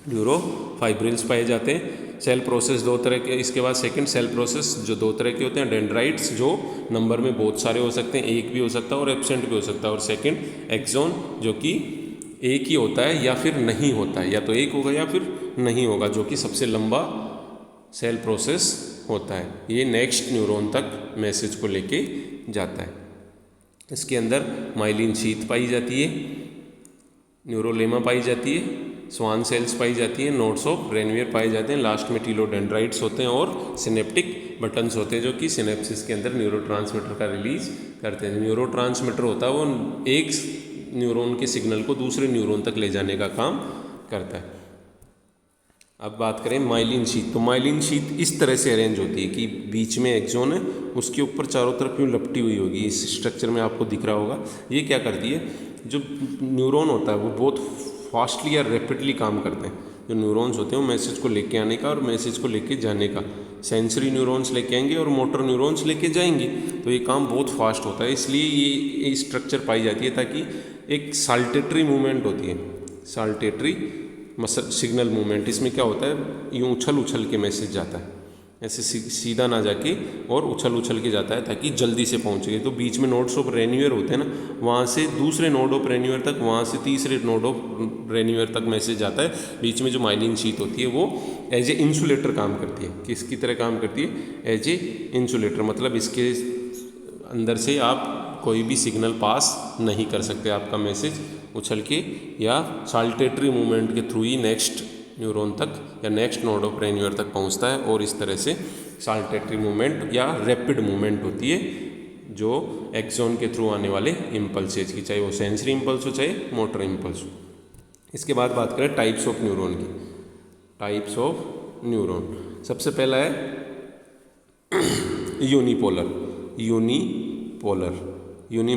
neurofibrils पाए जाते हैं। सेल प्रोसेस दो तरह के, इसके बाद सेकंड सेल प्रोसेस जो दो तरह के होते हैं, डेंड्राइट्स जो नंबर में बहुत सारे हो सकते हैं, एक भी हो सकता है और एब्सेंट भी हो सकता है, और सेकंड एक्सोन जो कि एक ही होता है या फिर नहीं होता है, या तो एक होगा या फिर नहीं होगा, जो कि सबसे लंबा सेल प्रोसेस होता है। ये नेक्स्ट न्यूरॉन तक मैसेज को लेके जाता है। इसके अंदर माइलिन शीथ पाई जाती है, न्यूरोलेमा पाई जाती है, स्वान सेल्स पाई जाती हैं, नोड्स ऑफ रेनवियर पाए जाते हैं, लास्ट में टीलोडेंड्राइट्स होते हैं और सिनेप्टिक बटन्स होते हैं जो कि सिनेप्सिस के अंदर न्यूरोट्रांसमीटर का रिलीज करते हैं। न्यूरोट्रांसमीटर होता है वो एक न्यूरॉन के सिग्नल को दूसरे न्यूरॉन तक ले जाने का काम करता है। अब बात करें माइलिन शीथ। तो माइलिन शीथ इस तरह से अरेंज होती है कि बीच में एक्सोन है, उसके ऊपर चारों तरफ यूँ लपटी हुई होगी, इस स्ट्रक्चर में आपको दिख रहा होगा। ये क्या करती है, जो न्यूरॉन होता है वो बहुत फास्टली या रैपिडली काम करते हैं। जो न्यूरॉन्स होते हैं वो मैसेज को लेके आने का और मैसेज को लेके जाने का, सेंसरी न्यूरॉन्स लेके आएंगे और मोटर न्यूरॉन्स लेके जाएंगे, तो ये काम बहुत फास्ट होता है। इसलिए ये स्ट्रक्चर पाई जाती है ताकि एक साल्टेटरी मूवमेंट होती है, साल्टेटरी सिग्नल मूवमेंट। इसमें क्या होता है, यूँ उछल उछल के मैसेज जाता है, ऐसे सीधा ना जाके और उछल उछल के जाता है ताकि जल्दी से पहुँचे। तो बीच में नोड्स ऑफ रेन्यूअर होते हैं ना, वहाँ से दूसरे नोड ऑफ रेन्यूअर तक, वहाँ से तीसरे नोड ऑफ रेन्यूअर तक मैसेज जाता है। बीच में जो माइलिन शीथ होती है वो एज ए इंसुलेटर काम करती है। किसकी तरह काम करती है, एज ए इंसुलेटर, मतलब इसके अंदर से आप कोई भी सिग्नल पास नहीं कर सकते, आपका मैसेज उछल के या साल्टेटरी मूवमेंट के थ्रू ही नेक्स्ट न्यूरॉन तक या नेक्स्ट नोड ऑफ रेन्यूअर तक पहुंचता है। और इस तरह से साल्टेटरी मूवमेंट या रैपिड मूवमेंट होती है जो एक्सोन के थ्रू आने वाले इम्पल्सेज की, चाहे वो सेंसरी इम्पल्स हो चाहे मोटर इम्पल्स हो। इसके बाद बात करें टाइप्स ऑफ न्यूरॉन की। टाइप्स ऑफ न्यूरॉन, सबसे पहला है यूनिपोलर। यूनी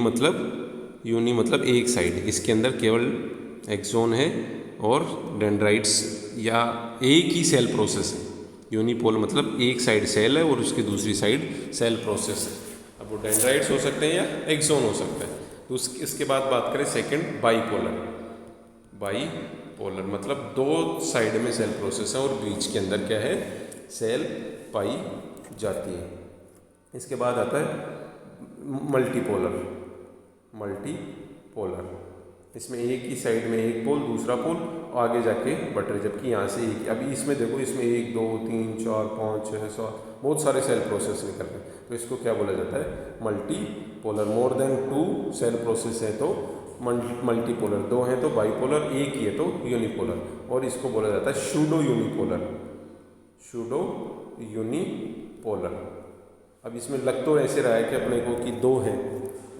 मतलब एक साइड, इसके अंदर केवल एक्सोन है और डेंड्राइट्स या एक ही सेल प्रोसेस है। यूनिपोल मतलब एक साइड सेल है और उसकी दूसरी साइड सेल प्रोसेस है। अब वो डेंड्राइट्स हो सकते हैं या एक्सोन हो सकता है। तो इसके बाद बात करें सेकंड, बाईपोलर मतलब दो साइड में सेल प्रोसेस है और बीच के अंदर क्या है, सेल पाई जाती है। इसके बाद आता है मल्टीपोलर। इसमें एक ही साइड में एक पोल, दूसरा पोल आगे जाके बट रहे, जबकि यहाँ से एक, अभी इसमें देखो, इसमें 1 2 3 4 5 6 7 बहुत सारे सेल प्रोसेस निकल रहे हैं। तो इसको क्या बोला जाता है, multipolar. More than 2 cell process है तो मल्टीपोलर, 2 हैं तो बाईपोलर, एक ही है तो यूनिपोलर। और इसको बोला जाता है शूडो यूनिपोलर। अब इसमें लग तो ऐसे रहा है कि अपने को कि 2 हैं,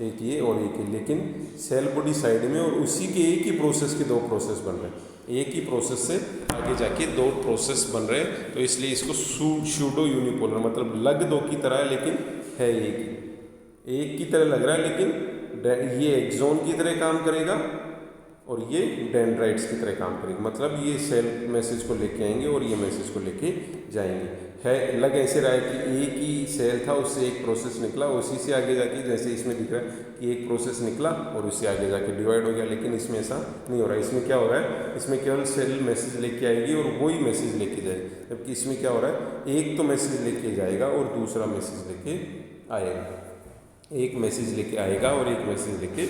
एक ये और एक ही, लेकिन सेल बॉडी साइड में और उसी के एक ही प्रोसेस के 2 प्रोसेस बन रहे हैं। एक ही प्रोसेस से आगे जाके 2 प्रोसेस बन रहे हैं, तो इसलिए इसको शूडो यूनिपोलर मतलब लग 2 की तरह है लेकिन है एक की तरह लग रहा है, लेकिन ये एक्सोन की तरह काम करेगा और ये डेंड्राइट्स की तरह काम करेगा। मतलब ये सेल मैसेज को लेके आएंगे और ये मैसेज को लेके जाएंगे। है लग ऐसे रहा है कि एक ही सेल था, उससे एक प्रोसेस निकला, उसी से आगे जाके, जैसे इसमें दिख रहा है कि एक प्रोसेस निकला और उससे आगे जाके डिवाइड हो गया, लेकिन इसमें ऐसा नहीं हो रहा है। इसमें क्या हो रहा है, इसमें केवल सेल मैसेज लेके आएगी और वही मैसेज लेके जाएगी, जबकि इसमें क्या हो रहा है, एक तो मैसेज लेके जाएगा और दूसरा मैसेज लेके आएगा। एक मैसेज लेके आएगा और एक मैसेज लेके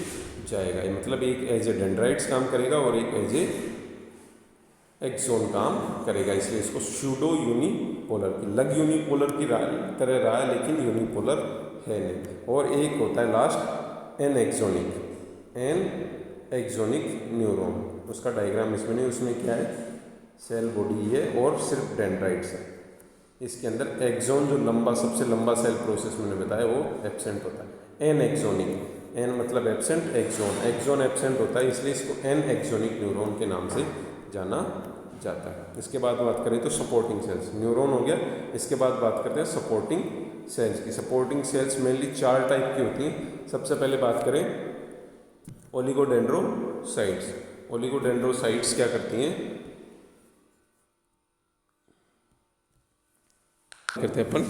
जाएगा। मतलब एक एज ए डेंड्राइट्स काम करेगा और एक एज ए एक्सोन काम करेगा, इसलिए इसको शूडो यूनिपोलर की लग यूनिपोलर की तरह रहा है लेकिन यूनिपोलर है नहीं। और एक होता है लास्ट एन एक्सोनिक न्यूरॉन। उसका डायग्राम इसमें नहीं, उसमें क्या है, सेल बॉडी है और सिर्फ डेंड्राइट्स है। इसके अंदर एक्सोन जो सबसे लंबा सेल प्रोसेस मैंने बताया वो एब्सेंट होता है। एन एक्सोनिक, एन मतलब एब्सेंट, एक्सोन एब्सेंट होता है, इसलिए इसको एन एक्सोनिक न्यूरॉन के नाम से जाना जाता है। इसके बाद बात करें तो सपोर्टिंग सेल्स, न्यूरॉन हो गया। इसके बाद बात करते हैं सपोर्टिंग सेल्स की। सपोर्टिंग सेल्स मेनली 4 टाइप की होती हैं। सबसे पहले बात करें ओलिगोडेंड्रोसाइट्स क्या करती हैं, करते हैं अपन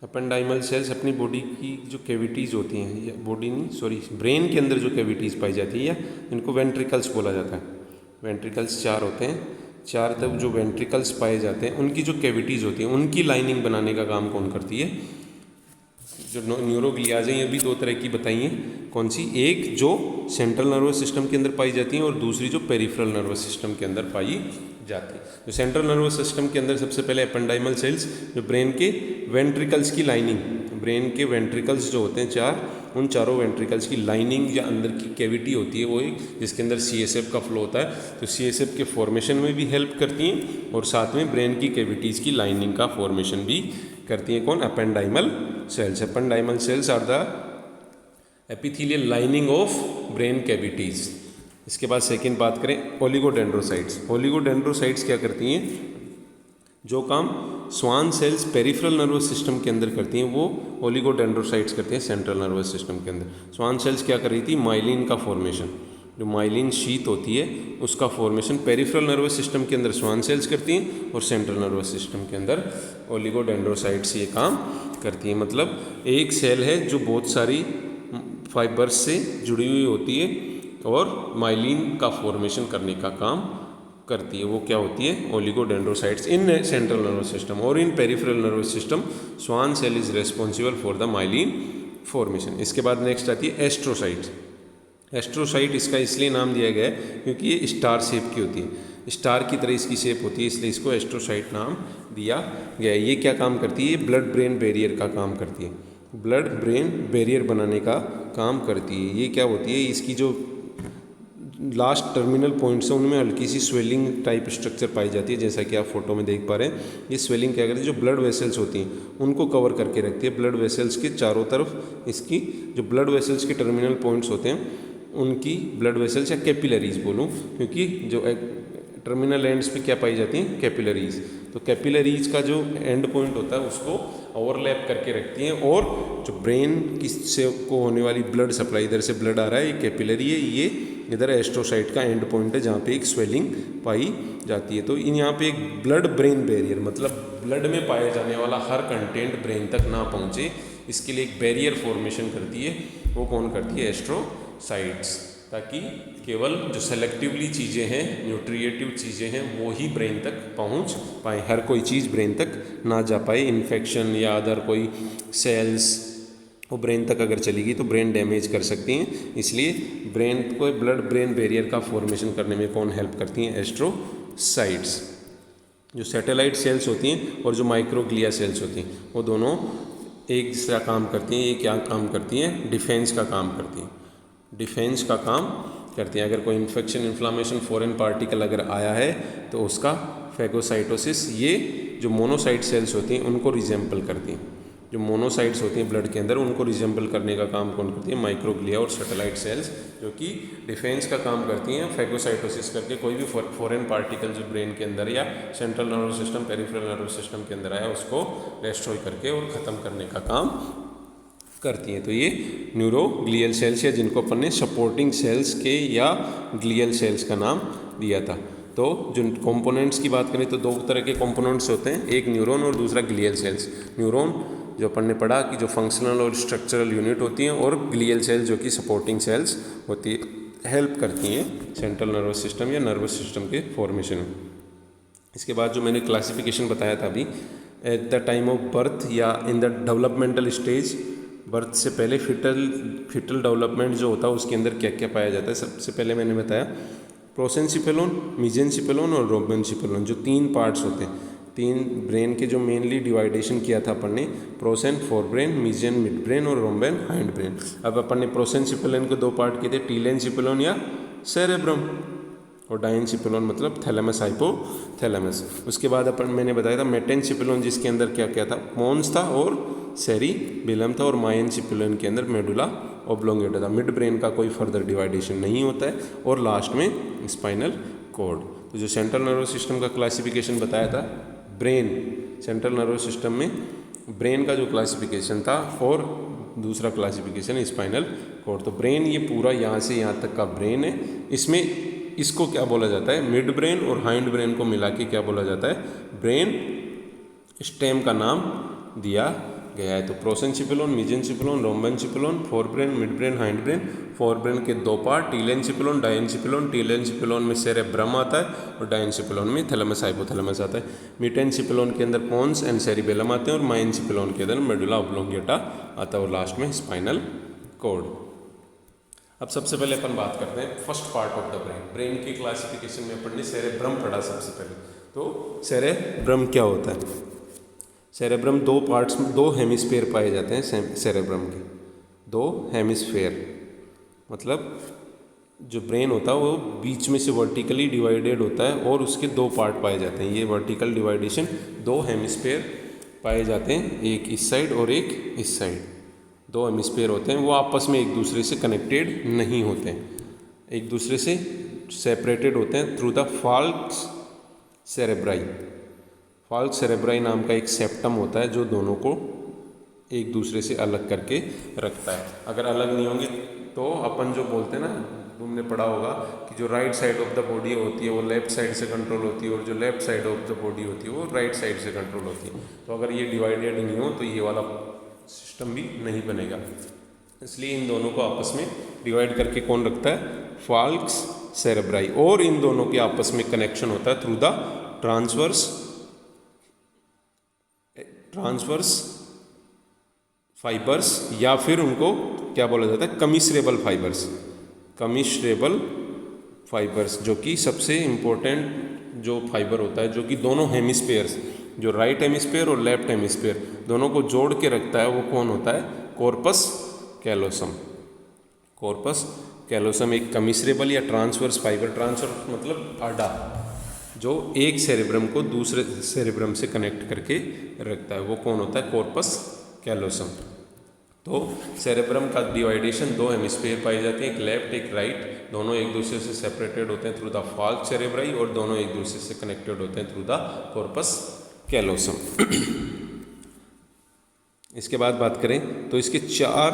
एपेंडाइमल सेल्स अपनी बॉडी की जो कैविटीज़ होती हैं, या ब्रेन के अंदर जो कैविटीज़ पाई जाती है, या इनको वेंट्रिकल्स बोला जाता है। वेंट्रिकल्स 4 होते हैं। 4 तब जो वेंट्रिकल्स पाए जाते हैं, उनकी जो कैविटीज़ होती हैं, उनकी लाइनिंग बनाने का काम कौन करती है, जो न्यूरोग्लियाज हैं, ये भी 2 तरह की बताई हैं। कौन सी, एक जो सेंट्रल नर्वस सिस्टम के अंदर पाई जाती हैं और दूसरी जो पेरिफेरल नर्वस सिस्टम के अंदर पाई जाती है। तो सेंट्रल नर्वस सिस्टम के अंदर सबसे पहले एपेंडाइमल सेल्स, जो ब्रेन के वेंट्रिकल्स की लाइनिंग, ब्रेन के वेंट्रिकल्स जो होते हैं 4, उन चारों वेंट्रिकल्स की लाइनिंग या अंदर की कैविटी होती है, वो एक जिसके अंदर CSF का फ्लो होता है, तो CSF के फॉर्मेशन में भी हेल्प करती हैं और साथ में ब्रेन की कैविटीज़ की लाइनिंग का फॉर्मेशन भी करती हैं। कौन, ependymal cells are the epithelial lining of brain cavities. इसके बाद सेकेंड बात करें ओलिगोडेंड्रोसाइट्स क्या करती हैं, जो काम Schwann cells peripheral nervous system के अंदर करती हैं, वो ओलिगोडेंड्रोसाइट्स करते हैं सेंट्रल नर्वस सिस्टम के अंदर। स्वान सेल्स क्या कर रही थी, माइलिन का फॉर्मेशन, जो माइलिन शीत होती है उसका फॉर्मेशन पेरिफेरल नर्वस सिस्टम के अंदर स्वान सेल्स करती हैं और सेंट्रल नर्वस सिस्टम के अंदर ओलिगोडेंड्रोसाइट्स ये काम करती हैं। मतलब एक सेल है जो बहुत सारी फाइबर्स से जुड़ी हुई होती है और माइलिन का फॉर्मेशन करने का काम करती है, वो क्या होती है, oligodendrocytes. In central nervous system और in peripheral nervous system Schwann cell is responsible for the myelin formation. इसके बाद नेक्स्ट आती है एस्ट्रोसाइट। इसका इसलिए नाम दिया गया है क्योंकि ये स्टार शेप की होती है, स्टार की तरह इसकी शेप होती है, इसलिए इसको एस्ट्रोसाइट नाम दिया गया है। ये क्या काम करती है, ब्लड ब्रेन बैरियर का काम करती है, ब्लड ब्रेन बैरियर बनाने का काम करती है। ये क्या होती है, इसकी जो लास्ट टर्मिनल पॉइंट्स हैं उनमें हल्की सी स्वेलिंग टाइप स्ट्रक्चर पाई जाती है, जैसा कि आप फोटो में देख पा रहे हैं। ये स्वेलिंग क्या करती है, जो ब्लड वेसल्स होती हैं उनको कवर करके रखती है। ब्लड वेसल्स के चारों तरफ इसकी जो ब्लड वेसल्स के टर्मिनल पॉइंट्स होते हैं, उनकी ब्लड वेसल्स या कैपिलरीज बोलूँ, क्योंकि जो टर्मिनल एंड्स पे क्या पाई जाती हैं, कैपिलरीज। तो कैपिलरीज का जो एंड पॉइंट होता है उसको ओवरलैप करके रखती हैं और जो ब्रेन की से को होने वाली ब्लड सप्लाई, इधर से ब्लड आ रहा है, ये कैपिलरी है, ये इधर एस्ट्रोसाइट का एंड पॉइंट है जहाँ पे एक स्वेलिंग पाई जाती है। तो इन यहाँ पे एक ब्लड ब्रेन बैरियर, मतलब ब्लड में पाया जाने वाला हर कंटेंट ब्रेन तक ना पहुँचे, इसके लिए एक बैरियर फॉर्मेशन करती है। वो कौन करती है? एस्ट्रोसाइट्स, ताकि केवल जो सेलेक्टिवली चीज़ें हैं, न्यूट्रिएटिव चीज़ें हैं, वो ही ब्रेन तक पहुंच पाए, हर कोई चीज़ ब्रेन तक ना जा पाए। इन्फेक्शन या अदर कोई सेल्स वो ब्रेन तक अगर चलेगी तो ब्रेन डैमेज कर सकती हैं। इसलिए ब्रेन को ब्लड ब्रेन बैरियर का फॉर्मेशन करने में कौन हेल्प करती हैं? एस्ट्रोसाइट्स। जो सैटेलाइट सेल्स होती हैं और जो माइक्रोग्लिया सेल्स होती हैं, वो दोनों एक दूसरा काम करती हैं। ये क्या काम करती हैं? डिफेंस का काम करती हैं, डिफेंस का काम करती हैं। अगर कोई इन्फेक्शन, इन्फ्लामेशन, फॉरेन पार्टिकल अगर आया है तो उसका फैगोसाइटोसिस, ये जो मोनोसाइट सेल्स होती हैं उनको रिजेंबल करती हैं। जो मोनोसाइट्स होती हैं ब्लड के अंदर, उनको रिजेंबल करने का काम कौन करती है? माइक्रोग्लिया और सैटेलाइट सेल्स, जो कि डिफेंस का काम करती हैं फैगोसाइटोसिस करके। कोई भी फॉरेन पार्टिकल जो ब्रेन के अंदर या central nervous system, peripheral nervous system के अंदर आया, उसको डिस्ट्रॉय करके और ख़त्म करने का काम करती हैं। तो ये न्यूरोग्लियल सेल्स है, जिनको अपन ने सपोर्टिंग सेल्स के या ग्लियल सेल्स का नाम दिया था। तो जो कंपोनेंट्स की बात करें तो दो तरह के कंपोनेंट्स होते हैं, एक न्यूरॉन और दूसरा ग्लियल सेल्स। न्यूरॉन जो अपन ने पढ़ा कि जो फंक्शनल और स्ट्रक्चरल यूनिट होती हैं, और ग्लियल सेल्स जो कि सपोर्टिंग सेल्स होती है, हेल्प करती हैं सेंट्रल नर्वस सिस्टम या नर्वस सिस्टम के फॉर्मेशन में। इसके बाद जो मैंने क्लासिफिकेशन बताया था अभी, at the time of birth या in the developmental stage, birth से पहले फिटल डेवलपमेंट जो होता है उसके अंदर क्या क्या पाया जाता है। सबसे पहले मैंने बताया प्रोसेंसिपेलोन, मीजेंसिपेलोन और रोम्बेनसिपेलोन, जो तीन पार्ट्स होते हैं। तीन ब्रेन के जो मेनली डिवाइडेशन किया था अपन ने, प्रोसेन फोर ब्रेन, मीजेन मिड ब्रेन और रोम्बेन हाइंड ब्रेन। अब अपन ने प्रोसेंसिपेलोन को दो पार्ट किए थे, टीलेंसिपेलोन या सेरेब्रम, और डायंसिपेलोन मतलब थैलेमस हाइपोथैलेमस। उसके बाद अपन मैंने बताया था मेटेंसिपेलोन, जिसके अंदर क्या क्या था? पोन्स था और सेरिबेलम था, और मायेंसिपेलोन के अंदर मेडुला ऑब्लोंगेटा था। मिड ब्रेन का कोई फर्दर डिवाइडेशन नहीं होता है, और लास्ट में स्पाइनल कॉर्ड। तो जो सेंट्रल नर्वस सिस्टम का क्लासिफिकेशन बताया था, ब्रेन, सेंट्रल नर्वस सिस्टम में ब्रेन का जो क्लासिफिकेशन था, और दूसरा क्लासिफिकेशन स्पाइनल कॉर्ड। तो ब्रेन ये पूरा यहाँ से यहाँ तक का ब्रेन है। इसमें इसको क्या बोला जाता है? मिड ब्रेन और हाइंड ब्रेन को मिला के क्या बोला जाता है? ब्रेन स्टेम का नाम दिया गया है। तो prosencephalon, mesencephalon, rhombencephalon, fore brain, mid brain, hindbrain. Forebrain के दो पार्ट, टीलेंसिपेलोन, डायंसिपेलोन। टीलेंसिपेलोन में सेरेब्रम आता है और डायंसिपेलोन में थैलेमस हाइपोथैलेमस आता है। मीटेंसिपेलोन के अंदर पोन्स एंड सेरिबेलम आते हैं, और मायेंसिपेलोन के अंदर मेडुला ऑब्लोंगेटा आता है, और लास्ट में स्पाइनल कॉर्ड। अब सबसे पहले अपन बात करते हैं first part of the brain. Brain की क्लासिफिकेशन में अपन ने सेरेब्रम पढ़ा सबसे पहले। तो सेरेब्रम क्या होता है? सेरेब्रम दो पार्ट्स में, दो हेमिस्फेयर पाए जाते हैं सेरेब्रम के, दो हेमिस्फेयर, मतलब जो ब्रेन होता है वो बीच में से वर्टिकली डिवाइडेड होता है, और उसके दो पार्ट पाए जाते हैं। ये वर्टिकल डिवाइडेशन, दो हेमिस्फेयर पाए जाते हैं, एक इस साइड और एक इस साइड। दो हेमिस्फेयर होते हैं, वो आपस में एक दूसरे से कनेक्टेड नहीं होते हैं, एक दूसरे से सेपरेटेड होते हैं थ्रू द फाल्क्स सेरेब्राई। फाल्क्स सेरेब्राई नाम का एक सेप्टम होता है, जो दोनों को एक दूसरे से अलग करके रखता है। अगर अलग नहीं होंगे तो अपन जो बोलते हैं ना, तुमने पढ़ा होगा कि जो right side of the body होती है वो लेफ्ट साइड से कंट्रोल होती है, और जो left side of the body होती है वो राइट साइड से कंट्रोल होती है। तो अगर ये डिवाइडेड नहीं हो तो ये वाला सिस्टम भी नहीं बनेगा। इसलिए इन दोनों को आपस में डिवाइड करके कौन रखता है? फाल्क्स सेरेब्राई। और इन दोनों के आपस में कनेक्शन होता है थ्रू द ट्रांसवर्स फाइबर्स, या फिर उनको क्या बोला जाता है? कमिसरेबल फाइबर्स। कमिसरेबल फाइबर्स, जो कि सबसे इम्पोर्टेंट जो फाइबर होता है, जो कि दोनों हेमिस्फेयर्स, जो राइट हेमिस्फेयर और लेफ्ट हेमिस्फेयर दोनों को जोड़ के रखता है, वो कौन होता है? Corpus callosum. कॉर्पस कैलोसम एक कमिसरेबल या ट्रांसवर्स फाइबर, ट्रांसवर्स मतलब आड़ा, जो एक सेरेब्रम को दूसरे सेरेब्रम से कनेक्ट करके रखता है, वो कौन होता है? Corpus callosum. तो सेरेब्रम का डिवाइडेशन, दो हेमिस्फेयर पाई जाती है, एक लेफ्ट एक राइट, दोनों एक दूसरे से सेपरेटेड होते हैं थ्रू द फाल्क्स सेरेब्राई, और दोनों एक दूसरे से कनेक्टेड होते हैं थ्रू द कॉर्पस कैलोसम। इसके बाद बात करें तो इसके 4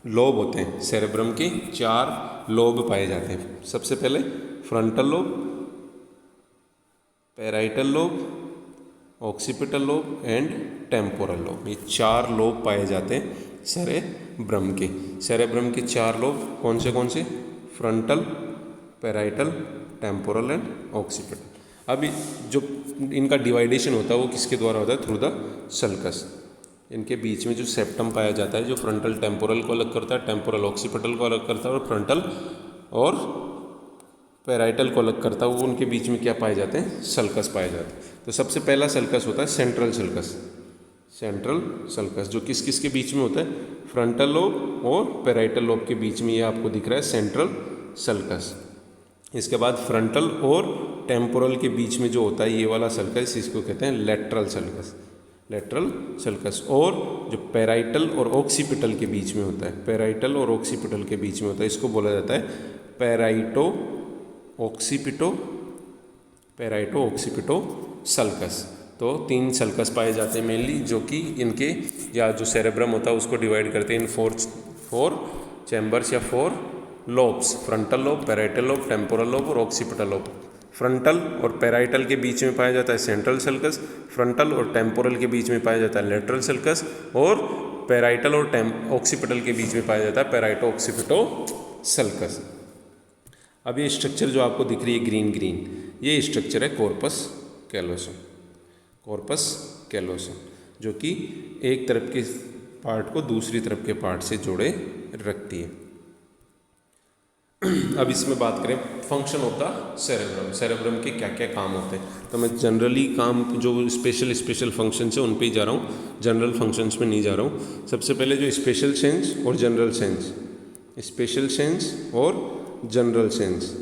लोब होते हैं। सेरेब्रम के 4 लोब पाए जाते हैं। सबसे पहले frontal lobe, parietal lobe, occipital lobe and temporal lobe. ये 4 लोब पाए जाते हैं सेरेब्रम के। सेरेब्रम के 4 लोब कौन से? Frontal, parietal, temporal and occipital. अभी जो इनका डिवाइडेशन होता है वो किसके द्वारा होता है? Through the sulcus. इनके बीच में जो सेप्टम पाया जाता है, जो फ्रंटल टेम्पोरल को अलग करता है, टेम्पोरल ऑक्सीपिटल को अलग करता है और फ्रंटल और पैराइटल को अलग करता है, वो उनके बीच में क्या पाए जाते हैं? सल्कस पाए जाते हैं। तो सबसे पहला सल्कस होता है सेंट्रल सल्कस। सेंट्रल सल्कस जो किस किस के बीच में होता है? फ्रंटल लोब और पैराइटल लोब के बीच में, ये आपको दिख रहा है सेंट्रल सल्कस। इसके बाद फ्रंटल और टेम्पोरल के बीच में जो होता है ये वाला सल्कस, इसको कहते हैं लेटरल सल्कस। Lateral sulcus. और जो पैराइटल और ऑक्सीपिटल के बीच में होता है, पैराइटल और ऑक्सीपिटल के बीच में होता है, इसको बोला जाता है पैराइटो ऑक्सीपिटो सल्कस। तो 3 सल्कस पाए जाते हैं मेनली, जो कि इनके या जो सेरेब्रम होता है उसको डिवाइड करते हैं इन 4 चैम्बर्स या 4 lobes. Frontal lobe, parietal lobe, temporal lobe और ऑक्सीपिटल लोब। फ्रंटल और पैराइटल के बीच में पाया जाता है सेंट्रल सल्कस, फ्रंटल और टेम्पोरल के बीच में पाया जाता है लेटरल सल्कस, और पैराइटल और ऑक्सीपिटल के बीच में पाया जाता है पैराइटो ऑक्सीपिटो सल्कस। अब ये स्ट्रक्चर जो आपको दिख रही है ग्रीन, ये स्ट्रक्चर है कॉर्पस कैलोसम। कॉर्पस कैलोसम जो कि एक तरफ के पार्ट को दूसरी तरफ के पार्ट से जोड़े रखती है। अब इसमें बात करें function of the cerebrum. Cerebrum के क्या क्या काम होते हैं, तो मैं जनरली काम जो स्पेशल फंक्शन है उन पे ही जा रहा हूँ, जनरल फंक्शंस में नहीं जा रहा हूँ। सबसे पहले जो स्पेशल सेंस और जनरल सेंस, स्पेशल सेंस और जनरल सेंस,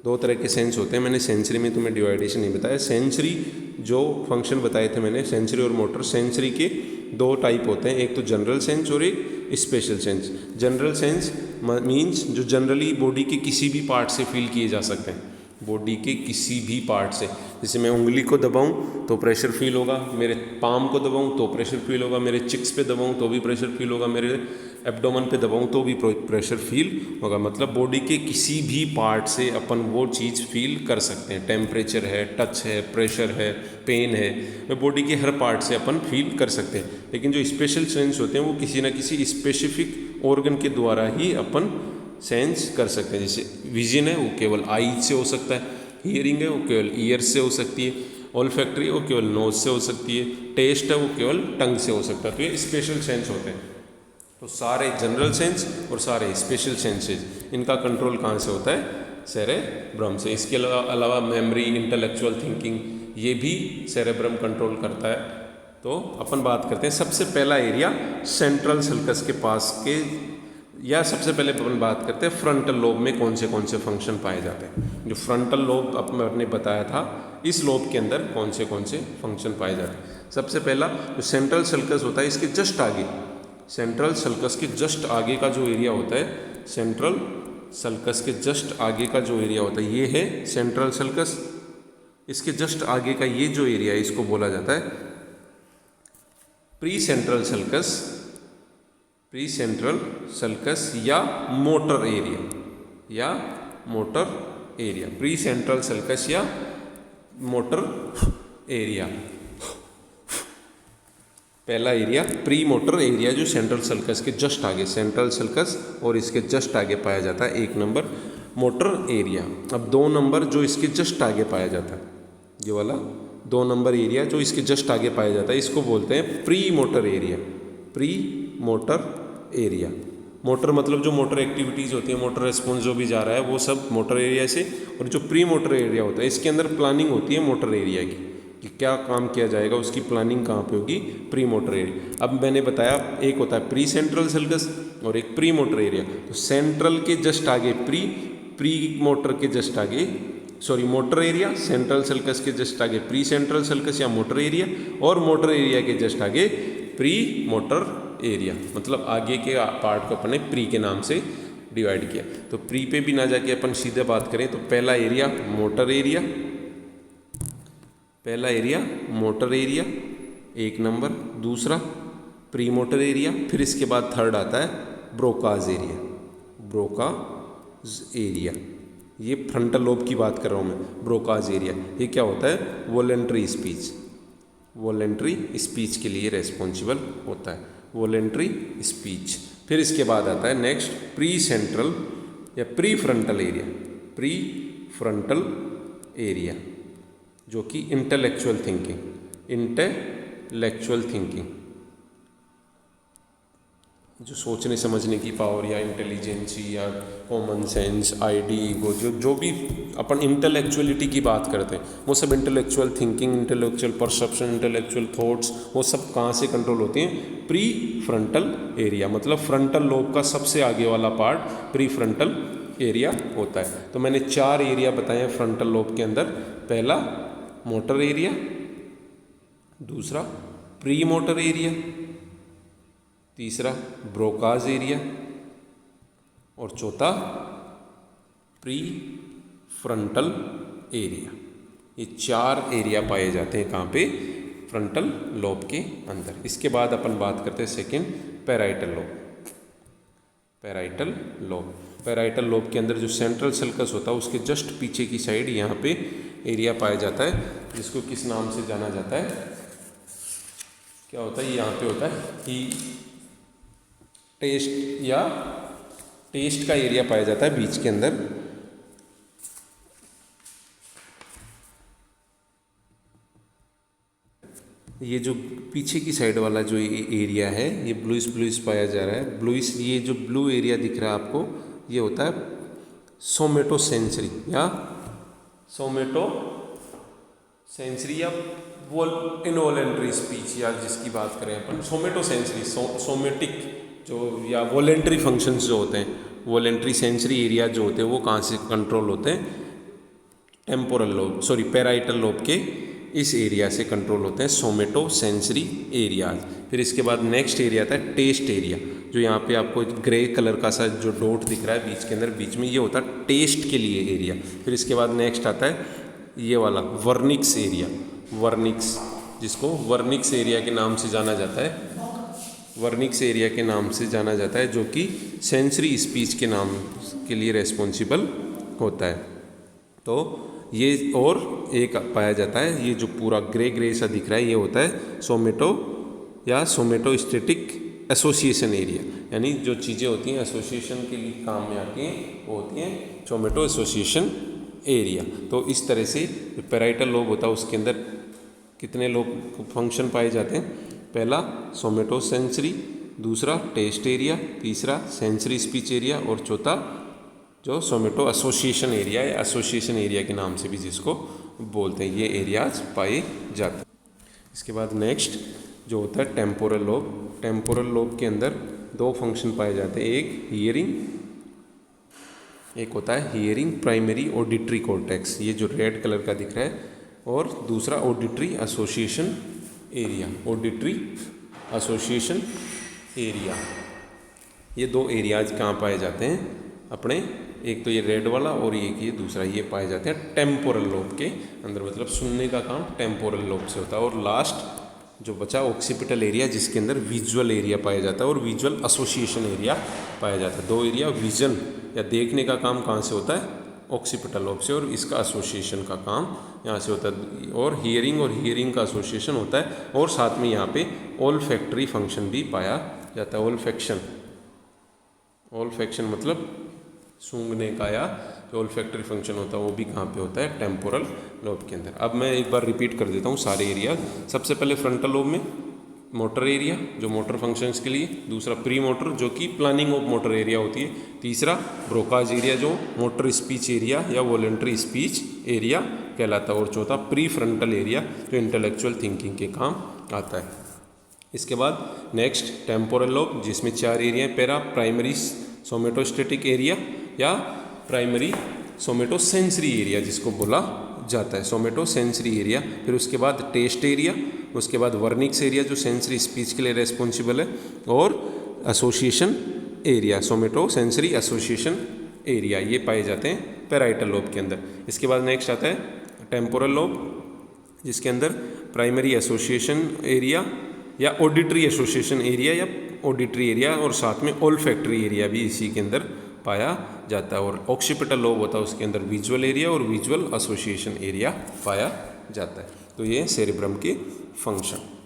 2 तरह के सेंस होते हैं। मैंने सेंसरी में तुम्हें डिवाइडेशन नहीं बताया। सेंसरी जो फंक्शन बताए थे मैंने, सेंसरी और मोटर, सेंसरी के 2 टाइप होते हैं, एक तो जनरल सेंस और एक special sense. General sense means जो जनरली बॉडी के किसी भी पार्ट से फील किए जा सकते हैं, बॉडी के किसी भी पार्ट से। जैसे मैं उंगली को दबाऊं तो प्रेशर फील होगा, मेरे पाम को दबाऊं तो प्रेशर फील होगा, मेरे चिक्स पे दबाऊं तो भी प्रेशर फील होगा, मेरे एब्डोमेन पे दबाऊं तो भी प्रेशर फील होगा। मतलब बॉडी के किसी भी पार्ट से अपन वो चीज़ फील कर सकते हैं। टेम्परेचर है, टच है, प्रेशर है, पेन है, वो बॉडी के हर पार्ट से अपन फील कर सकते हैं। लेकिन जो स्पेशल सेंस होते हैं वो किसी ना किसी स्पेसिफिक ऑर्गन के द्वारा ही अपन सेंस कर सकते हैं। जैसे विजन है वो केवल आई से हो सकता है, हियरिंग है वो केवल ईयर से हो सकती है, ऑल्फैक्टरी वो केवल नोज से हो सकती है, टेस्ट है वो केवल टंग से हो सकता है। तो ये स्पेशल सेंस होते हैं। तो सारे जनरल सेंस और सारे स्पेशल सेंसेस, इनका कंट्रोल कहाँ से होता है? सेरेब्रम से। इसके अलावा मेमोरी, इंटेलेक्चुअल थिंकिंग, ये भी सेरेब्रम कंट्रोल करता है। तो अपन बात करते हैं सबसे पहला एरिया सेंट्रल सल्कस के पास के, या सबसे पहले अपन बात करते हैं फ्रंटल लोब में कौन से फंक्शन पाए जाते हैं। जो फ्रंटल लोब आपने बताया था, इस लोब के अंदर कौन से फंक्शन पाए जाते हैं। सबसे पहला जो सेंट्रल सल्कस होता है, इसके जस्ट आगे, सेंट्रल सल्कस के जस्ट आगे का जो एरिया होता है, सेंट्रल सल्कस के जस्ट आगे का जो एरिया होता है, ये है सेंट्रल सल्कस। इसके जस्ट आगे का ये जो एरिया है, इसको बोला जाता है pre central sulcus, pre central sulcus या मोटर एरिया, या motor area, pre central sulcus या मोटर एरिया। पहला एरिया प्री मोटर एरिया जो सेंट्रल सल्कस के जस्ट आगे, सेंट्रल सल्कस और इसके जस्ट आगे पाया जाता है। 1 नंबर मोटर एरिया। अब 2 नंबर जो इसके जस्ट आगे पाया जाता है, ये वाला 2 नंबर एरिया जो इसके जस्ट आगे पाया जाता है, इसको बोलते हैं pre motor area. Pre motor area, motor मतलब जो मोटर एक्टिविटीज़ होती है, मोटर रेस्पॉन्स जो भी जा रहा है वो सब मोटर एरिया से। और जो प्री मोटर एरिया होता है, इसके अंदर प्लानिंग होती है मोटर एरिया की, कि क्या काम किया जाएगा, उसकी प्लानिंग कहाँ पे होगी, प्री मोटर एरिया। अब मैंने बताया एक होता है प्री सेंट्रल सल्कस और एक प्री मोटर एरिया। तो सेंट्रल के जस्ट आगे प्री मोटर के जस्ट आगे, sorry motor area, central sulcus के जस्ट आगे प्री सेंट्रल सल्कस या मोटर एरिया, और मोटर एरिया के जस्ट आगे प्री मोटर एरिया। मतलब आगे के पार्ट को अपने प्री के नाम से डिवाइड किया। तो प्री पे भी ना जाके अपन सीधे बात करें तो पहला एरिया मोटर एरिया, पहला एरिया मोटर एरिया 1 नंबर। दूसरा प्री मोटर एरिया, फिर इसके बाद थर्ड आता है ब्रोकाज एरिया। ब्रोकाज एरिया, ये फ्रंटल लोब की बात कर रहा हूँ मैं। ब्रोकाज एरिया ये क्या होता है? वॉलेंट्री स्पीच, वॉलेंट्री स्पीच के लिए रेस्पॉन्सिबल होता है, वॉलेंट्री स्पीच। फिर इसके बाद आता है नेक्स्ट प्री सेंट्रल या pre frontal area. Pre frontal area जो कि इंटेलेक्चुअल थिंकिंग, इंटेलेक्चुअल थिंकिंग, जो सोचने समझने की पावर या इंटेलिजेंसी या कॉमन सेंस, आईडी, वो जो भी अपन इंटेलेक्चुअलिटी की बात करते हैं वो सब intellectual thinking, intellectual perception, intellectual thoughts, वो सब कहाँ से कंट्रोल होती हैं? प्री फ्रंटल एरिया, मतलब फ्रंटल लोब का सबसे आगे वाला पार्ट प्री फ्रंटल एरिया होता है। तो मैंने 4 एरिया बताए हैं फ्रंटल लोब के अंदर। पहला मोटर एरिया, दूसरा प्री मोटर एरिया, तीसरा ब्रोकाज एरिया और चौथा प्री फ्रंटल एरिया। ये 4 एरिया पाए जाते हैं कहाँ पे? फ्रंटल लोब के अंदर। इसके बाद अपन बात करते हैं second parietal lobe. Parietal lobe, parietal lobe के अंदर जो सेंट्रल सल्कस होता है उसके जस्ट पीछे की साइड यहाँ पे एरिया पाया जाता है जिसको किस नाम से जाना जाता है? क्या होता है? यहाँ पे होता है कि टेस्ट या टेस्ट का एरिया पाया जाता है बीच के अंदर। ये जो पीछे की साइड वाला जो एरिया है ये ब्लूइश ब्लूइश पाया जा रहा है। ब्लूइश, ये जो ब्लू एरिया दिख रहा है आपको, ये होता है सोमेटो सेंसरी या सोमेटो सेंसरी या इनवॉलेंट्री स्पीच, या जिसकी बात करें अपन सोमेटो सेंसरी, सोमेटिक जो या वॉलेंट्री फंक्शंस जो होते हैं, वॉलेंट्री सेंसरी एरिया जो होते हैं वो कहाँ से कंट्रोल होते हैं? Temporal lobe, sorry parietal lobe के इस एरिया से कंट्रोल होते हैं, सोमेटो सेंसरी एरियाज। फिर इसके बाद नेक्स्ट एरिया आता है टेस्ट एरिया, जो यहाँ पे आपको ग्रे कलर का सा जो डॉट दिख रहा है बीच के अंदर, बीच में ये होता है टेस्ट के लिए एरिया। फिर इसके बाद नेक्स्ट आता है ये वाला वर्निक्स एरिया, वर्निक्स, जिसको वर्निक्स एरिया के नाम से जाना जाता है, वर्निक्स एरिया के नाम से जाना जाता है, जो कि सेंसरी स्पीच के नाम के लिए रेस्पॉन्सिबल होता है। तो ये और एक पाया जाता है, ये जो पूरा ग्रे ग्रे सा दिख रहा है ये होता है सोमेटो या सोमेटोस्टेटिक एसोसिएशन एरिया, यानी जो चीज़ें होती हैं एसोसिएशन के लिए काम में आती हैं वो होती हैं सोमेटो एसोसिएशन एरिया। तो इस तरह से पैराइटल लोब होता है उसके अंदर कितने लोब फंक्शन पाए जाते हैं? पहला सोमेटो सेंसरी, दूसरा टेस्ट एरिया, तीसरा सेंसरी स्पीच एरिया और चौथा जो सोमेटो एसोसिएशन एरिया या एसोसिएशन एरिया के नाम से भी जिसको बोलते हैं, ये एरियाज पाए जाते हैं। इसके बाद नेक्स्ट जो होता है टेम्पोरल लोब। टेम्पोरल लोब के अंदर 2 फंक्शन पाए जाते हैं, एक हियरिंग, एक होता है हियरिंग प्राइमरी ऑडिटरी कॉर्टेक्स, ये जो रेड कलर का दिख रहा है, और दूसरा auditory association area, auditory association area. ये 2 एरियाज कहाँ पाए जाते हैं अपने? एक तो ये रेड वाला और एक ये दूसरा, ये पाए जाते हैं टेम्पोरल लोब के अंदर, मतलब सुनने का काम टेम्पोरल लोब से होता है। और लास्ट जो बचा ऑक्सीपिटल एरिया, जिसके अंदर विजुअल एरिया पाया जाता है और विजुअल एसोसिएशन एरिया पाया जाता है। 2 एरिया, विजन या देखने का काम कहाँ से होता है? ऑक्सीपिटल लोब से, और इसका एसोसिएशन का काम यहाँ से होता है, और हियरिंग का एसोसिएशन होता है, और साथ में यहाँ पे ओल्फैक्टरी फंक्शन भी पाया जाता है। ओल्फैक्शन मतलब सूंघने का, या जो ओल्फैक्टरी फंक्शन होता है वो भी कहाँ पे होता है? टेम्पोरल लोब के अंदर। अब मैं एक बार रिपीट कर देता हूँ सारे एरिया। सबसे पहले फ्रंटल लोब में मोटर एरिया जो मोटर फंक्शंस के लिए, दूसरा प्री मोटर जो कि प्लानिंग ऑफ मोटर एरिया होती है, तीसरा ब्रोकाज एरिया जो मोटर स्पीच एरिया या वॉलेंट्री स्पीच एरिया कहलाता है, और चौथा प्री फ्रंटल एरिया जो इंटेलेक्चुअल थिंकिंग के काम आता है। इसके बाद नेक्स्ट टेम्पोरल लोब, जिसमें 4 एरिया है। पहला प्राइमरी सोमेटोस्टेटिक एरिया या प्राइमरी सोमेटो सेंसरी एरिया जिसको बोला जाता है, सोमेटो सेंसरी एरिया। फिर उसके बाद टेस्ट एरिया, उसके बाद वर्निक्स एरिया जो सेंसरी स्पीच के लिए रेस्पॉन्सिबल है, और association area, somato sensory association area, ये पाए जाते हैं पैराइटल लोब के अंदर। इसके बाद नेक्स्ट आता है टेम्पोरल लोब, जिसके अंदर प्राइमरी एसोसिएशन एरिया या ऑडिटरी एसोसिएशन एरिया या ऑडिटरी एरिया, और साथ में ओल्फैक्टरी एरिया भी इसी के अंदर पाया जाता है। और ऑक्सीपिटल लोब होता है उसके अंदर विजुअल एरिया और विजुअल एसोसिएशन एरिया पाया जाता है। तो ये सेरेब्रम के फंक्शन।